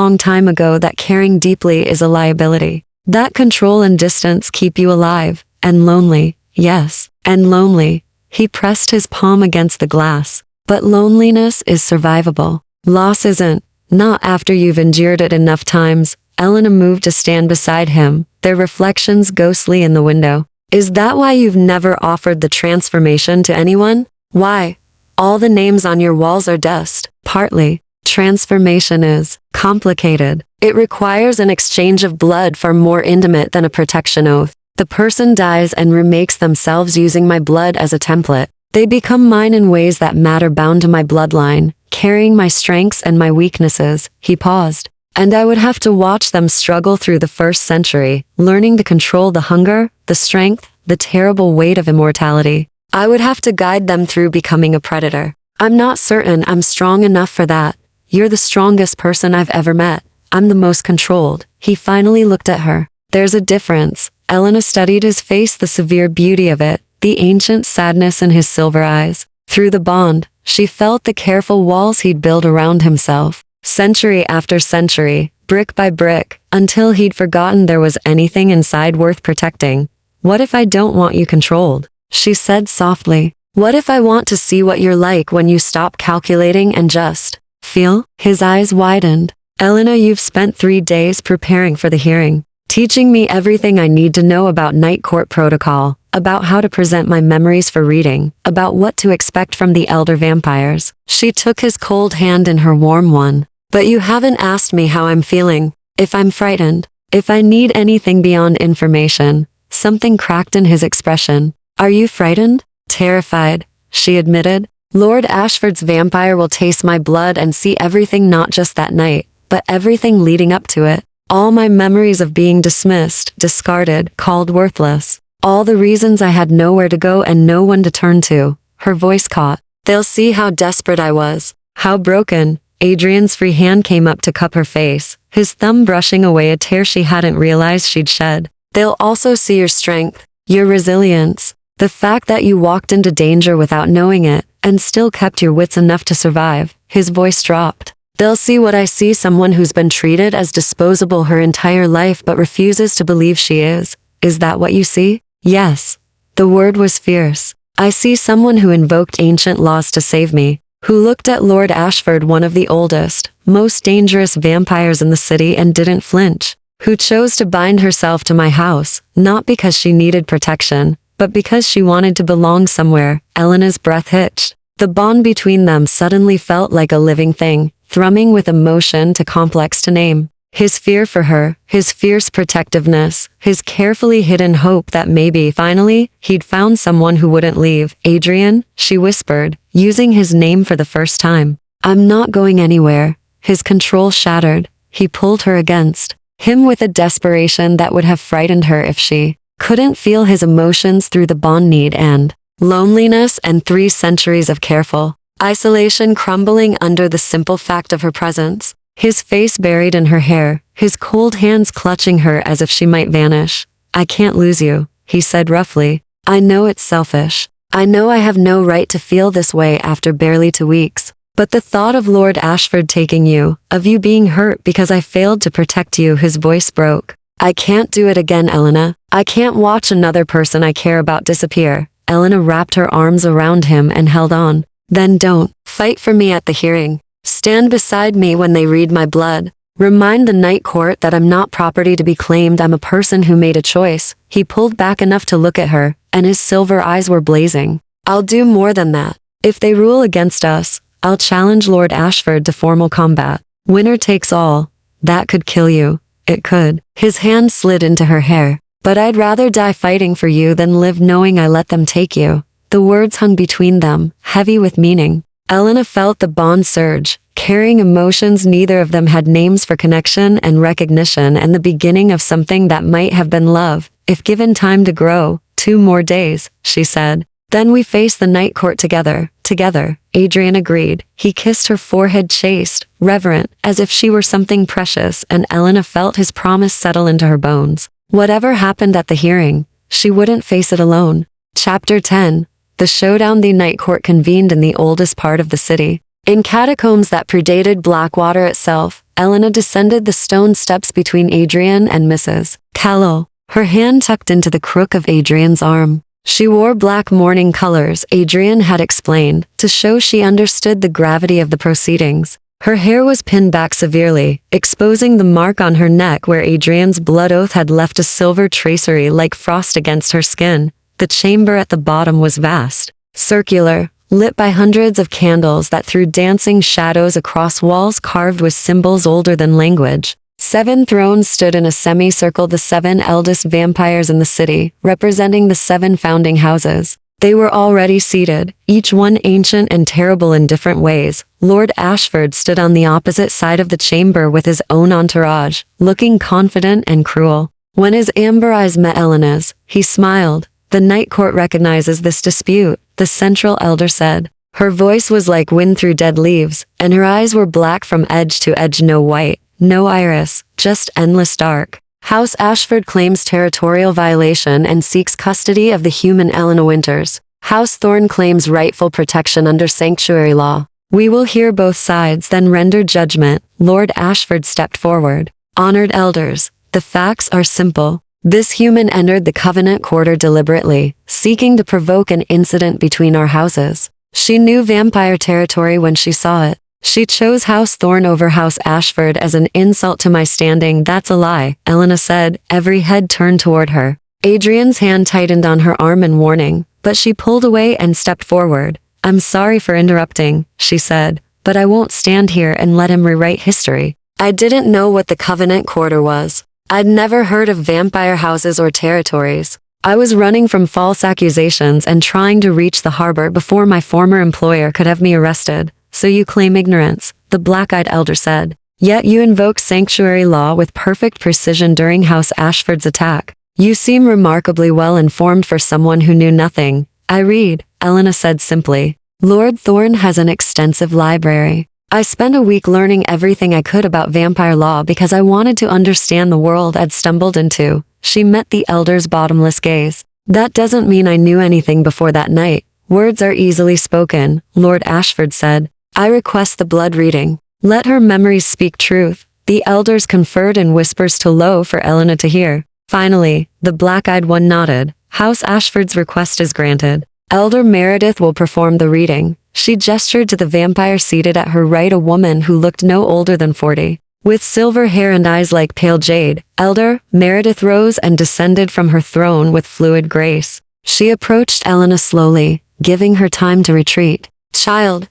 long time ago that caring deeply is a liability. That control and distance keep you alive. And lonely. Yes, and lonely." He pressed his palm against the glass. "But loneliness is survivable. Loss isn't. Not after you've endured it enough times." Elena moved to stand beside him, their reflections ghostly in the window. "Is that why you've never offered the transformation to anyone? Why? All the names on your walls are dust." "Partly. Transformation is complicated. It requires an exchange of blood far more intimate than a protection oath. The person dies and remakes themselves using my blood as a template. They become mine in ways that matter, bound to my bloodline, carrying my strengths and my weaknesses." He paused. "And I would have to watch them struggle through the first century, learning to control the hunger, the strength, the terrible weight of immortality. I would have to guide them through becoming a predator. I'm not certain I'm strong enough for that. You're the strongest person I've ever met. I'm the most controlled." He finally looked at her. "There's a difference." Elena studied his face, the severe beauty of it, the ancient sadness in his silver eyes. Through the bond, she felt the careful walls he'd built around himself, century after century, brick by brick, until he'd forgotten there was anything inside worth protecting. "What if I don't want you controlled?" she said softly. "What if I want to see what you're like when you stop calculating and just feel?" His eyes widened. "Elena, you've spent 3 days preparing for the hearing, teaching me everything I need to know about night court protocol, about how to present my memories for reading, about what to expect from the elder vampires." She took his cold hand in her warm one. "But you haven't asked me how I'm feeling, if I'm frightened, if I need anything beyond information." Something cracked in his expression. "Are you frightened?" "Terrified," she admitted. "Lord Ashford's vampire will taste my blood and see everything, not just that night, but everything leading up to it. All my memories of being dismissed, discarded, called worthless. All the reasons I had nowhere to go and no one to turn to." Her voice caught. "They'll see how desperate I was, how broken." Adrian's free hand came up to cup her face, his thumb brushing away a tear she hadn't realized she'd shed. "They'll also see your strength, your resilience, the fact that you walked into danger without knowing it, and still kept your wits enough to survive." His voice dropped. "They'll see what I see, someone who's been treated as disposable her entire life but refuses to believe she is." "Is that what you see?" "Yes." The word was fierce. "I see someone who invoked ancient laws to save me, who looked at Lord Ashford, one of the oldest, most dangerous vampires in the city, and didn't flinch, who chose to bind herself to my house, not because she needed protection, but because she wanted to belong somewhere." Elena's breath hitched. The bond between them suddenly felt like a living thing, thrumming with emotion too complex to name. His fear for her, his fierce protectiveness, his carefully hidden hope that maybe, finally, he'd found someone who wouldn't leave. Adrian, she whispered, using his name for the first time. I'm not going anywhere. His control shattered. He pulled her against him with a desperation that would have frightened her if she couldn't feel his emotions through the bond need and loneliness and 3 centuries of careful isolation crumbling under the simple fact of her presence. His face buried in her hair, his cold hands clutching her as if she might vanish. I can't lose you, he said roughly. I know it's selfish. I know I have no right to feel this way after barely 2 weeks. But the thought of Lord Ashford taking you, of you being hurt because I failed to protect you, his voice broke. I can't do it again, Elena. I can't watch another person I care about disappear. Elena wrapped her arms around him and held on. Then don't fight for me at the hearing. Stand beside me when they read my blood. Remind the Night Court that I'm not property to be claimed. I'm a person who made a choice. He pulled back enough to look at her, and his silver eyes were blazing. I'll do more than that. If they rule against us, I'll challenge Lord Ashford to formal combat. Winner takes all. That could kill you. It could. His hand slid into her hair. But I'd rather die fighting for you than live knowing I let them take you. The words hung between them, heavy with meaning. Elena felt the bond surge, carrying emotions neither of them had names for connection and recognition and the beginning of something that might have been love, if given time to grow. 2 more days, she said. Then we face the Night Court together. Together, Adrian agreed. He kissed her forehead, chaste, reverent, as if she were something precious, and Elena felt his promise settle into her bones. Whatever happened at the hearing, she wouldn't face it alone. Chapter 10. The showdown. The Night Court convened in the oldest part of the city. In catacombs that predated Blackwater itself, Elena descended the stone steps between Adrian and Mrs. Callowell, her hand tucked into the crook of Adrian's arm. She wore black mourning colors, Adrian had explained, to show she understood the gravity of the proceedings. Her hair was pinned back severely, exposing the mark on her neck where Adrian's blood oath had left a silver tracery like frost against her skin. The chamber at the bottom was vast, circular, lit by hundreds of candles that threw dancing shadows across walls carved with symbols older than language. 7 thrones stood in a semicircle, the 7 eldest vampires in the city, representing the 7 founding houses. They were already seated, each one ancient and terrible in different ways. Lord Ashford stood on the opposite side of the chamber with his own entourage, looking confident and cruel. When his amber eyes met Elena's, he smiled. The Night Court recognizes this dispute, the central elder said. Her voice was like wind through dead leaves, and her eyes were black from edge to edge, no white, no iris, just endless dark. House Ashford claims territorial violation and seeks custody of the human Elena Winters. House Thorne claims rightful protection under sanctuary law. We will hear both sides, then render judgment. Lord Ashford stepped forward. Honored elders, the facts are simple. This human entered the Covenant Quarter deliberately, seeking to provoke an incident between our houses. She knew vampire territory when she saw it. She chose House Thorne over House Ashford as an insult to my standing. That's a lie, Elena said, every head turned toward her. Adrian's hand tightened on her arm in warning, but she pulled away and stepped forward. I'm sorry for interrupting, she said, but I won't stand here and let him rewrite history. I didn't know what the Covenant Quarter was. I'd never heard of vampire houses or territories. I was running from false accusations and trying to reach the harbor before my former employer could have me arrested. So you claim ignorance, the black-eyed elder said. Yet you invoke sanctuary law with perfect precision during House Ashford's attack. You seem remarkably well informed for someone who knew nothing. I read, Elena said simply. Lord Thorne has an extensive library. I spent a week learning everything I could about vampire law because I wanted to understand the world I'd stumbled into. She met the elder's bottomless gaze. That doesn't mean I knew anything before that night. Words are easily spoken, Lord Ashford said. I request the blood reading. Let her memories speak truth. The elders conferred in whispers too low for Elena to hear. Finally, the black-eyed one nodded. House Ashford's request is granted. Elder Meredith will perform the reading. She gestured to the vampire seated at her right, a woman who looked no older than 40. With silver hair and eyes like pale jade, Elder Meredith rose and descended from her throne with fluid grace. She approached Elena slowly, giving her time to retreat. Child,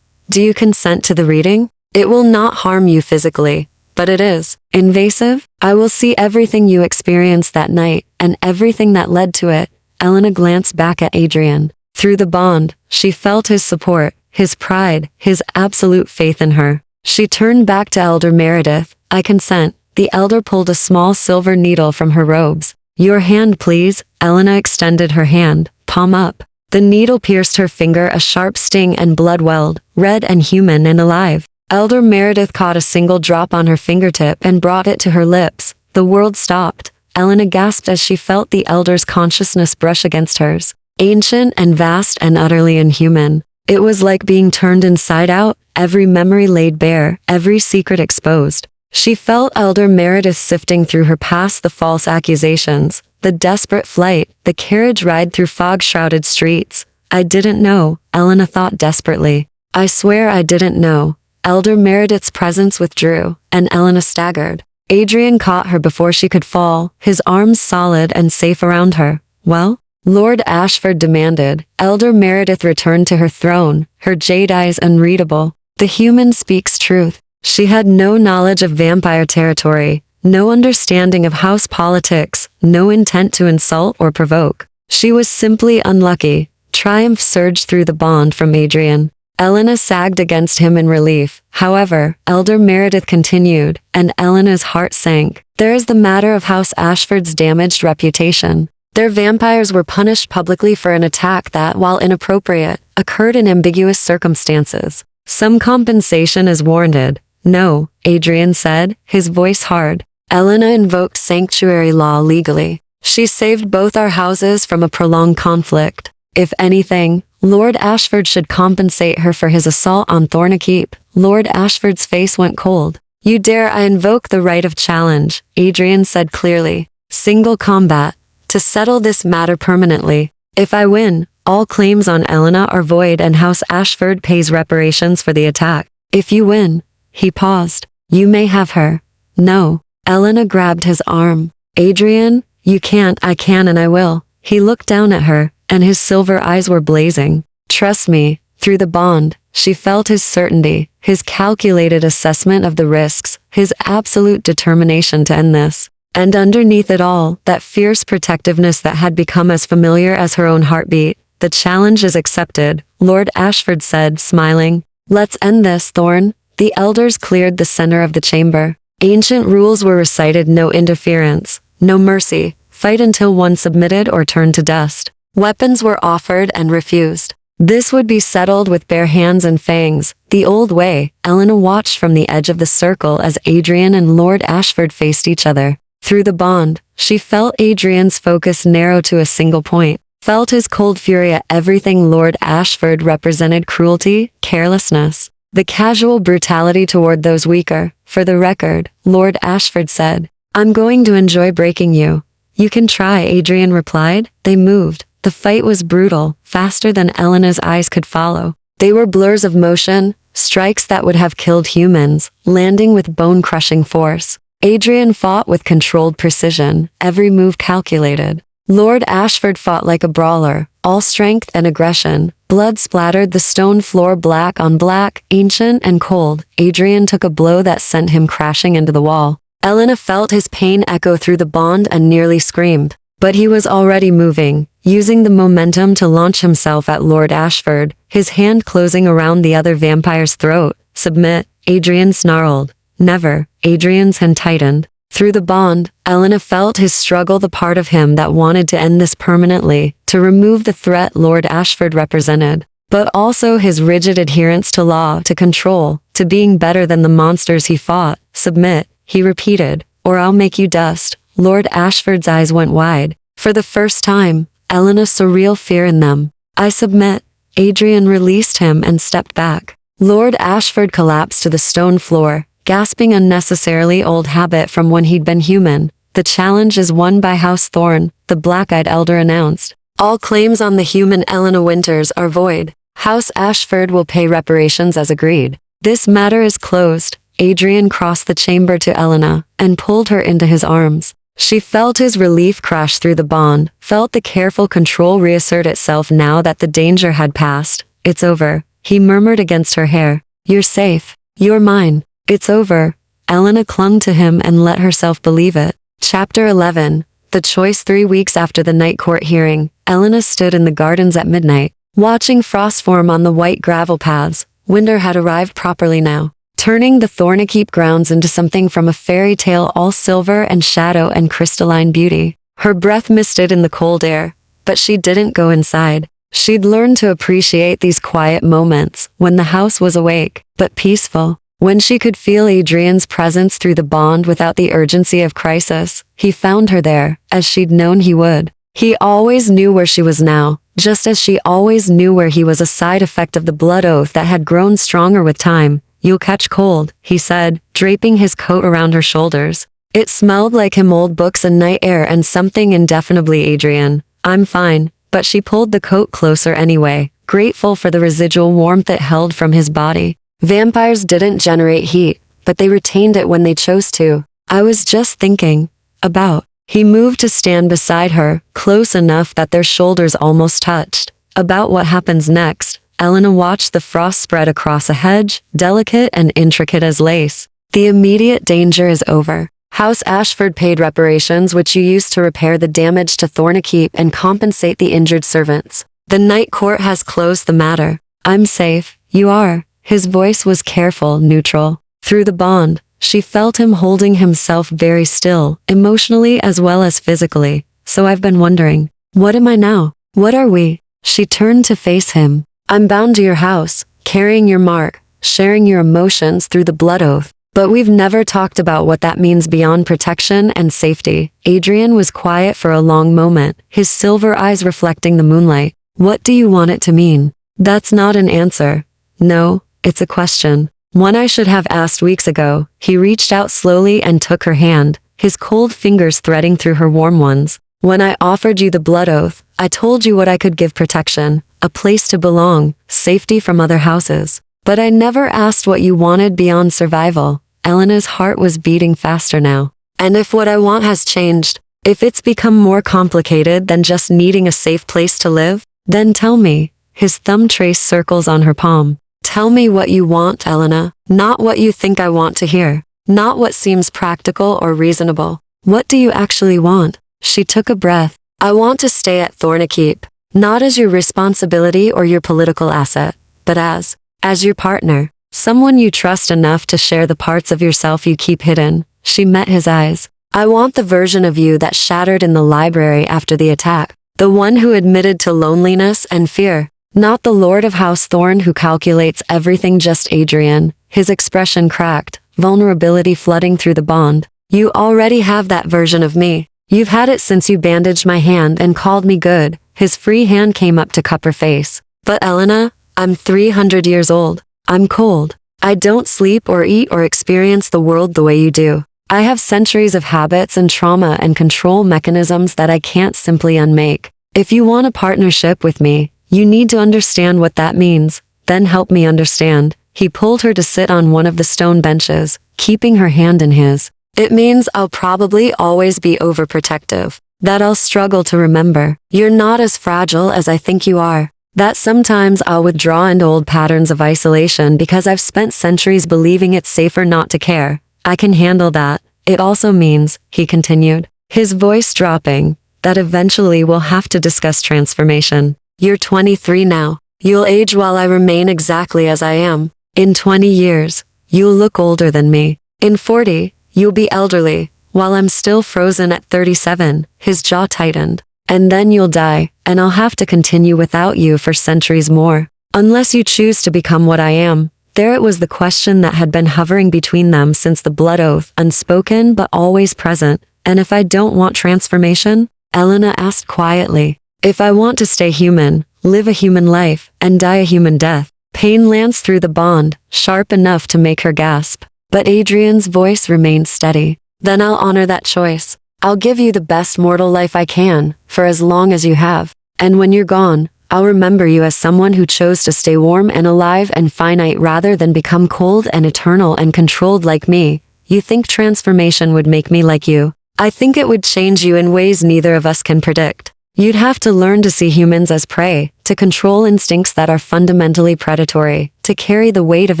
do you consent to the reading? It will not harm you physically, but it is invasive. I will see everything you experienced that night, and everything that led to it. Elena glanced back at Adrian. Through the bond, she felt his support, his pride, his absolute faith in her. She turned back to Elder Meredith. I consent. The elder pulled a small silver needle from her robes. Your hand, please. Elena extended her hand, palm up. The needle pierced her finger, a sharp sting, and blood welled, red and human and alive. Elder Meredith caught a single drop on her fingertip and brought it to her lips. The world stopped. Elena gasped as she felt the elder's consciousness brush against hers. Ancient and vast and utterly inhuman. It was like being turned inside out, every memory laid bare, every secret exposed. She felt Elder Meredith sifting through her past, the false accusations, the desperate flight, the carriage ride through fog-shrouded streets. I didn't know, Elena thought desperately. I swear I didn't know. Elder Meredith's presence withdrew, and Elena staggered. Adrian caught her before she could fall, his arms solid and safe around her. Well? Lord Ashford demanded. Elder Meredith returned to her throne, her jade eyes unreadable. The human speaks truth. She had no knowledge of vampire territory, no understanding of house politics, no intent to insult or provoke. She was simply unlucky. Triumph surged through the bond from Adrian. Elena sagged against him in relief. However, Elder Meredith continued, and Elena's heart sank. There is the matter of House Ashford's damaged reputation. Their vampires were punished publicly for an attack that, while inappropriate, occurred in ambiguous circumstances. Some compensation is warranted. No, Adrian said, his voice hard. Elena invoked sanctuary law legally. She saved both our houses from a prolonged conflict. If anything, Lord Ashford should compensate her for his assault on Thornakeep. Lord Ashford's face went cold. You dare? I invoke the right of challenge, Adrian said clearly. Single combat. To settle this matter permanently. If I win, all claims on Elena are void and House Ashford pays reparations for the attack. If you win, he paused. You may have her. No. Elena grabbed his arm. Adrian, you can't. I can and I will. He looked down at her, and his silver eyes were blazing. Trust me. Through the bond, she felt his certainty, his calculated assessment of the risks, his absolute determination to end this. And underneath it all, that fierce protectiveness that had become as familiar as her own heartbeat. The challenge is accepted, Lord Ashford said, smiling. Let's end this, Thorn. The elders cleared the center of the chamber. Ancient rules were recited: no interference, no mercy, fight until one submitted or turned to dust. Weapons were offered and refused. This would be settled with bare hands and fangs, the old way. Elena watched from the edge of the circle as Adrian and Lord Ashford faced each other. Through the bond, she felt Adrian's focus narrow to a single point, felt his cold fury at everything Lord Ashford represented: cruelty, carelessness, the casual brutality toward those weaker. For the record, Lord Ashford said, I'm going to enjoy breaking you. You can try, Adrian replied. They moved. The fight was brutal, faster than Elena's eyes could follow. They were blurs of motion, strikes that would have killed humans, landing with bone-crushing force. Adrian fought with controlled precision, every move calculated. Lord Ashford fought like a brawler, all strength and aggression. Blood splattered the stone floor black on black, ancient and cold. Adrian took a blow that sent him crashing into the wall. Elena felt his pain echo through the bond and nearly screamed. But he was already moving, using the momentum to launch himself at Lord Ashford, his hand closing around the other vampire's throat. Submit, Adrian snarled. Never. Adrian's hand tightened. Through the bond, Elena felt his struggle, the part of him that wanted to end this permanently, to remove the threat Lord Ashford represented, but also his rigid adherence to law, to control, to being better than the monsters he fought. Submit, he repeated, or I'll make you dust. Lord Ashford's eyes went wide. For the first time, Elena saw real fear in them. I submit. Adrian released him and stepped back. Lord Ashford collapsed to the stone floor, gasping unnecessarily, old habit from when he'd been human. The challenge is won by House Thorn, the black-eyed elder announced. All claims on the human Elena Winters are void. House Ashford will pay reparations as agreed. This matter is closed. Adrian crossed the chamber to Elena and pulled her into his arms. She felt his relief crash through the bond, felt the careful control reassert itself now that the danger had passed. It's over, he murmured against her hair. You're safe. You're mine. It's over. Elena clung to him and let herself believe it. Chapter 11. The Choice. 3 weeks after the night court hearing, Elena stood in the gardens at midnight, watching frost form on the white gravel paths. Winter had arrived properly now, turning the Thornykeep grounds into something from a fairy tale, all silver and shadow and crystalline beauty. Her breath misted in the cold air, but she didn't go inside. She'd learned to appreciate these quiet moments, when the house was awake, but peaceful. When she could feel Adrian's presence through the bond without the urgency of crisis. He found her there, as she'd known he would. He always knew where she was now, just as she always knew where he was, a side effect of the blood oath that had grown stronger with time. "You'll catch cold," he said, draping his coat around her shoulders. It smelled like him, old books and night air and something indefinably Adrian. "I'm fine," but she pulled the coat closer anyway, grateful for the residual warmth it held from his body. Vampires didn't generate heat, but they retained it when they chose to. "I was just thinking about." He moved to stand beside her, close enough that their shoulders almost touched. "About what happens next." Elena watched the frost spread across a hedge, delicate and intricate as lace. "The immediate danger is over. House Ashford paid reparations, which you used to repair the damage to Thornykeep and compensate the injured servants. The night court has closed the matter. I'm safe. You are." His voice was careful, neutral. Through the bond, she felt him holding himself very still, emotionally as well as physically. "So I've been wondering, what am I now? What are we?" She turned to face him. "I'm bound to your house, carrying your mark, sharing your emotions through the blood oath. But we've never talked about what that means beyond protection and safety." Adrian was quiet for a long moment, his silver eyes reflecting the moonlight. "What do you want it to mean?" "That's not an answer. No, it's a question. One I should have asked weeks ago." He reached out slowly and took her hand, his cold fingers threading through her warm ones. "When I offered you the blood oath, I told you what I could give: protection, a place to belong, safety from other houses. But I never asked what you wanted beyond survival." Elena's heart was beating faster now. "And if what I want has changed, if it's become more complicated than just needing a safe place to live, then tell me." His thumb traced circles on her palm. "Tell me what you want, Elena. Not what you think I want to hear. Not what seems practical or reasonable. What do you actually want?" She took a breath. "I want to stay at Thornykeep. Not as your responsibility or your political asset, but as your partner. Someone you trust enough to share the parts of yourself you keep hidden." She met his eyes. "I want the version of you that shattered in the library after the attack. The one who admitted to loneliness and fear. Not the Lord of House Thorn who calculates everything." Just Adrian. His expression cracked, vulnerability flooding through the bond. "You already have that version of me. You've had it since you bandaged my hand and called me good." His free hand came up to cup her face. "But Elena, I'm 300 years old. I'm cold. I don't sleep or eat or experience the world the way you do. I have centuries of habits and trauma and control mechanisms that I can't simply unmake. If you want a partnership with me, you need to understand what that means. Then help me understand." He pulled her to sit on one of the stone benches, keeping her hand in his. "It means I'll probably always be overprotective. That I'll struggle to remember you're not as fragile as I think you are. That sometimes I'll withdraw into old patterns of isolation because I've spent centuries believing it's safer not to care. I can handle that. It also means," he continued, his voice dropping, "that eventually we'll have to discuss transformation. You're 23 now. You'll age while I remain exactly as I am. In 20 years, you'll look older than me. In 40, you'll be elderly, while I'm still frozen at 37. His jaw tightened. "And then you'll die, and I'll have to continue without you for centuries more. Unless you choose to become what I am." There it was, the question that had been hovering between them since the blood oath, unspoken but always present. "And if I don't want transformation?" Elena asked quietly. "If I want to stay human, live a human life, and die a human death." Pain lanced through the bond, sharp enough to make her gasp. But Adrian's voice remained steady. "Then I'll honor that choice. I'll give you the best mortal life I can, for as long as you have. And when you're gone, I'll remember you as someone who chose to stay warm and alive and finite rather than become cold and eternal and controlled like me." "You think transformation would make me like you?" "I think it would change you in ways neither of us can predict. You'd have to learn to see humans as prey, to control instincts that are fundamentally predatory, to carry the weight of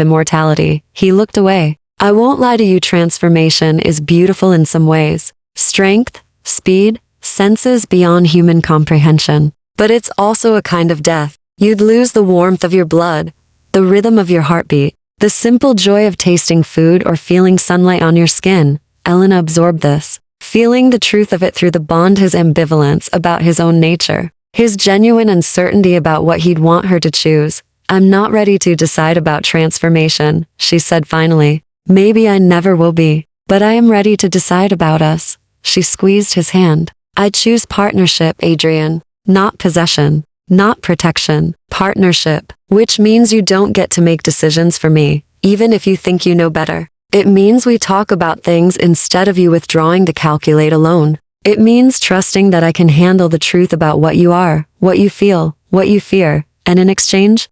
immortality." He looked away. I won't lie to you, transformation is beautiful in some ways. Strength, speed, senses beyond human comprehension. But it's also a kind of death. You'd lose the warmth of your blood, the rhythm of your heartbeat, the simple joy of tasting food or feeling sunlight on your skin. Elena absorbed this, feeling the truth of it through the bond, his ambivalence about his own nature, his genuine uncertainty about what he'd want her to choose. I'm not ready to decide about transformation, she said finally. Maybe I never will be, but I am ready to decide about us. She squeezed his hand. I choose partnership, Adrian, not possession. Not protection, partnership, which means you don't get to make decisions for me, even if you think you know better. It means we talk about things instead of you withdrawing to calculate alone. It means trusting that I can handle the truth about what you are, what you feel, what you fear, and in exchange,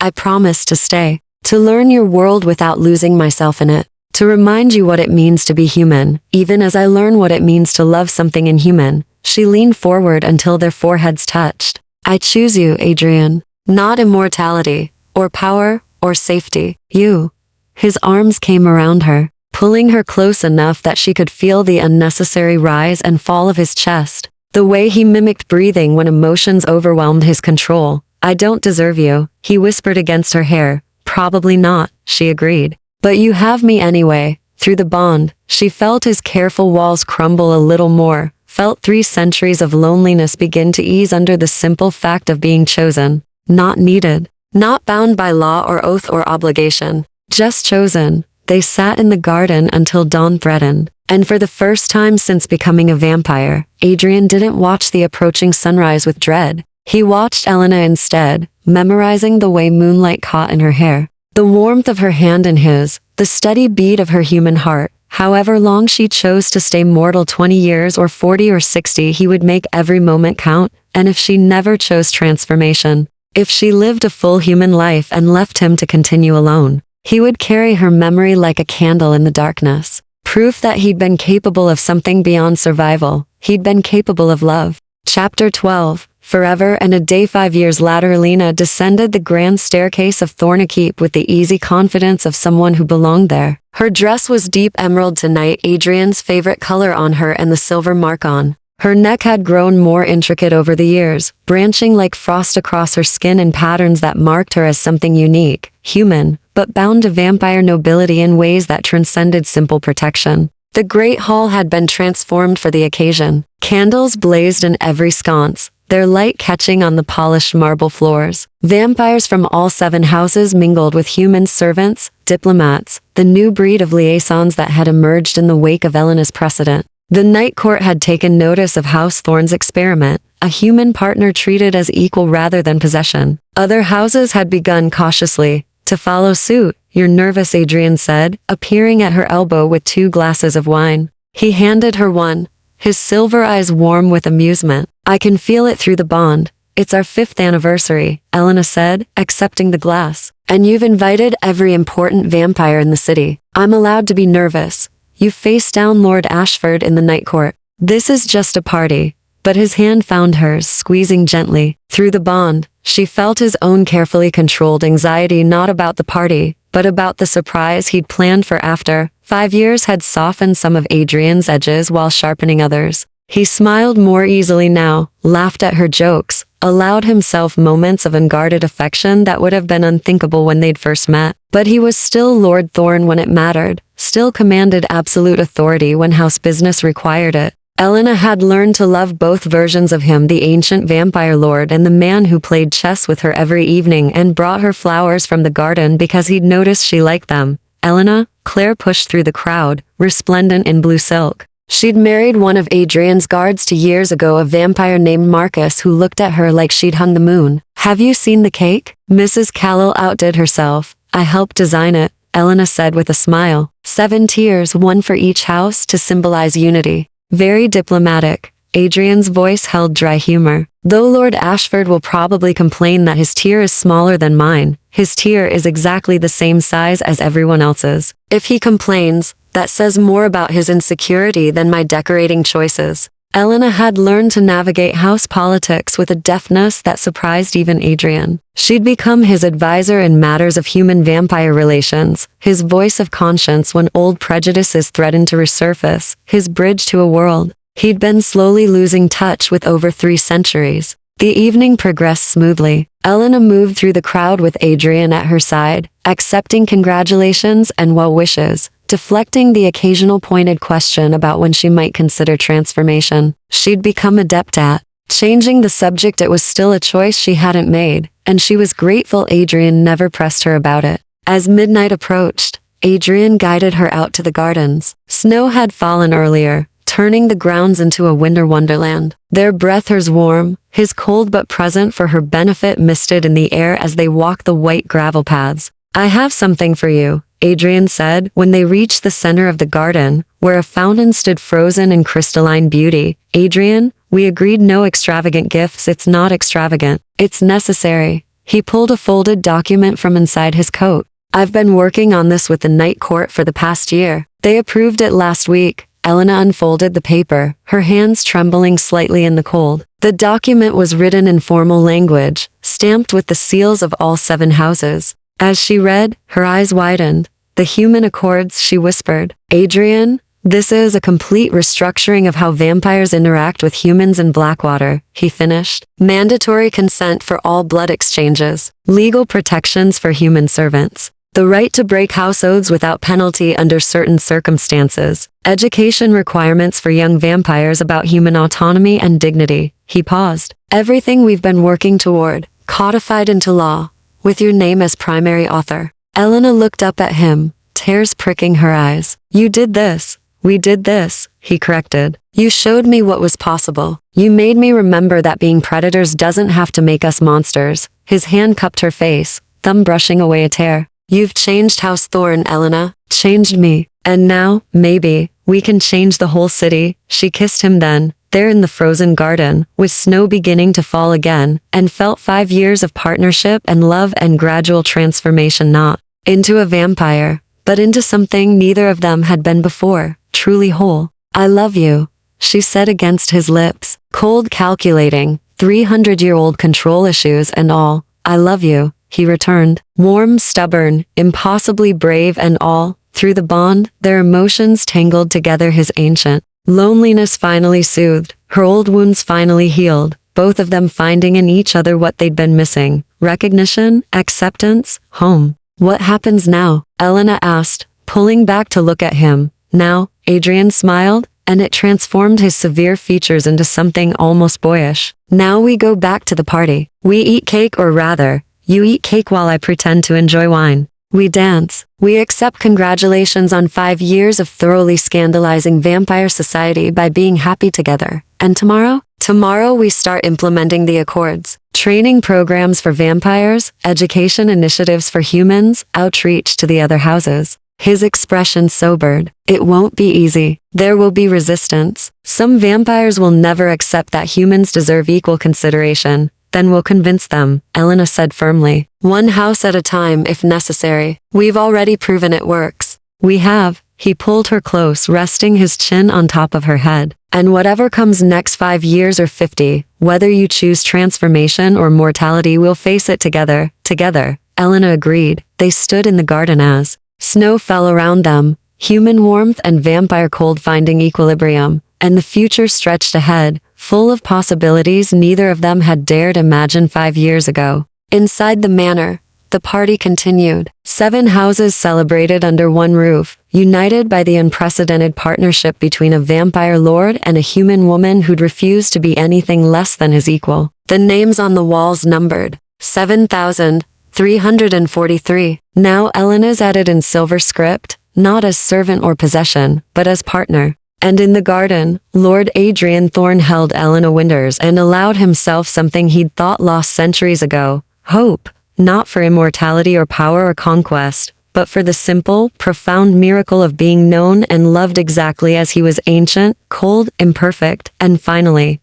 I promise to stay, to learn your world without losing myself in it, to remind you what it means to be human, even as I learn what it means to love something inhuman. She leaned forward until their foreheads touched. I choose you, Adrian. Not immortality, or power, or safety. You. His arms came around her, pulling her close enough that she could feel the unnecessary rise and fall of his chest. The way he mimicked breathing when emotions overwhelmed his control. I don't deserve you, he whispered against her hair. Probably not, she agreed. But you have me anyway. Through the bond, she felt his careful walls crumble a little more. Felt 3 centuries of loneliness begin to ease under the simple fact of being chosen, not needed, not bound by law or oath or obligation, just chosen. They sat in the garden until dawn threatened, and for the first time since becoming a vampire, Adrian didn't watch the approaching sunrise with dread. He watched Elena instead, memorizing the way moonlight caught in her hair, the warmth of her hand in his, the steady beat of her human heart. However long she chose to stay mortal, 20 years or 40 or 60, he would make every moment count. And if she never chose transformation, if she lived a full human life and left him to continue alone, he would carry her memory like a candle in the darkness. Proof that he'd been capable of something beyond survival. He'd been capable of love. Chapter 12. Forever and a day. 5 years later, Elena descended the grand staircase of Thornakeep with the easy confidence of someone who belonged there. Her dress was deep emerald tonight, Adrian's favorite color on her, and the silver mark on her neck had grown more intricate over the years, branching like frost across her skin in patterns that marked her as something unique, human, but bound to vampire nobility in ways that transcended simple protection. The great hall had been transformed for the occasion. Candles blazed in every sconce, their light catching on the polished marble floors. Vampires from all 7 houses mingled with human servants, diplomats, the new breed of liaisons that had emerged in the wake of Elena's precedent. The Night Court had taken notice of House Thorne's experiment, a human partner treated as equal rather than possession. Other houses had begun cautiously to follow suit. You're nervous, Adrian said, appearing at her elbow with 2 glasses of wine. He handed her one, his silver eyes warm with amusement. I can feel it through the bond. It's our 5th anniversary, Elena said, accepting the glass. And you've invited every important vampire in the city. I'm allowed to be nervous. You faced down Lord Ashford in the Night Court. This is just a party. But his hand found hers, squeezing gently. Through the bond, she felt his own carefully controlled anxiety, not about the party, but about the surprise he'd planned for after. 5 years had softened some of Adrian's edges while sharpening others. He smiled more easily now, laughed at her jokes, allowed himself moments of unguarded affection that would have been unthinkable when they'd first met. But he was still Lord Thorne when it mattered, still commanded absolute authority when house business required it. Elena had learned to love both versions of him, the ancient vampire lord and the man who played chess with her every evening and brought her flowers from the garden because he'd noticed she liked them. Elena, Claire pushed through the crowd, resplendent in blue silk. She'd married one of Adrian's guards 2 years ago, a vampire named Marcus who looked at her like she'd hung the moon. Have you seen the cake? Mrs. Callell outdid herself. I helped design it, Elena said with a smile. 7 tiers, 1 for each house to symbolize unity. Very diplomatic. Adrian's voice held dry humor. Though Lord Ashford will probably complain that his tier is smaller than mine, his tier is exactly the same size as everyone else's. If he complains, that says more about his insecurity than my decorating choices. Elena had learned to navigate house politics with a deftness that surprised even Adrian. She'd become his advisor in matters of human-vampire relations, his voice of conscience when old prejudices threatened to resurface, his bridge to a world he'd been slowly losing touch with over 3 centuries. The evening progressed smoothly. Elena moved through the crowd with Adrian at her side, accepting congratulations and well wishes, deflecting the occasional pointed question about when she might consider transformation. She'd become adept at changing the subject. It was still a choice she hadn't made, and she was grateful Adrian never pressed her about it. As midnight approached, Adrian guided her out to the gardens. Snow had fallen earlier, turning the grounds into a winter wonderland. Their breathers warm, his cold but present for her benefit misted in the air as they walked the white gravel paths. "I have something for you," Adrian said when they reached the center of the garden, where a fountain stood frozen in crystalline beauty. "Adrian, we agreed no extravagant gifts." "It's not extravagant. It's necessary." He pulled a folded document from inside his coat. "I've been working on this with the Night Court for the past year. They approved it last week." Elena unfolded the paper, her hands trembling slightly in the cold. The document was written in formal language, stamped with the seals of all 7 houses. As she read, her eyes widened. "The human accords," she whispered. "Adrian, this is a complete restructuring of how vampires interact with humans in Blackwater," he finished. "Mandatory consent for all blood exchanges. Legal protections for human servants. The right to break house oaths without penalty under certain circumstances. Education requirements for young vampires about human autonomy and dignity." He paused. "Everything we've been working toward, codified into law, with your name as primary author." Elena looked up at him, tears pricking her eyes. "You did this. We did this," he corrected. "You showed me what was possible. You made me remember that being predators doesn't have to make us monsters." His hand cupped her face, thumb brushing away a tear. "You've changed House Thorn, Elena. Changed me. And now, maybe, we can change the whole city." She kissed him then, there in the frozen garden, with snow beginning to fall again, and felt 5 years of partnership and love and gradual transformation, not into a vampire, but into something neither of them had been before, truly whole. "I love you," she said against his lips, cold, calculating, 300-year-old control issues and all. "I love you," he returned, warm, stubborn, impossibly brave, and all, through the bond, their emotions tangled together, his ancient loneliness finally soothed, her old wounds finally healed, both of them finding in each other what they'd been missing: recognition, acceptance, home. "What happens now?" Elena asked, pulling back to look at him. "Now," Adrian smiled, and it transformed his severe features into something almost boyish. "Now we go back to the party. We eat cake, or rather, you eat cake while I pretend to enjoy wine. We dance. We accept congratulations on 5 years of thoroughly scandalizing vampire society by being happy together. And tomorrow? Tomorrow we start implementing the accords. Training programs for vampires, education initiatives for humans, outreach to the other houses." His expression sobered. "It won't be easy. There will be resistance. Some vampires will never accept that humans deserve equal consideration. Then we'll convince them," Elena said firmly. "One house at a time if necessary. We've already proven it works." "We have." He pulled her close, resting his chin on top of her head. "And whatever comes next, 5 years or 50, whether you choose transformation or mortality, we'll face it together." Together, Elena agreed. They stood in the garden as snow fell around them, human warmth and vampire cold finding equilibrium, and the future stretched ahead, full of possibilities neither of them had dared imagine 5 years ago. Inside the manor, the party continued. 7 houses celebrated under one roof, united by the unprecedented partnership between a vampire lord and a human woman who'd refused to be anything less than his equal. The names on the walls numbered 7,343. Now Elena's added in silver script, not as servant or possession, but as partner. And in the garden, Lord Adrian Thorne held Elena Winters and allowed himself something he'd thought lost centuries ago: hope, not for immortality or power or conquest, but for the simple, profound miracle of being known and loved exactly as he was, ancient, cold, imperfect, and finally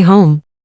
home.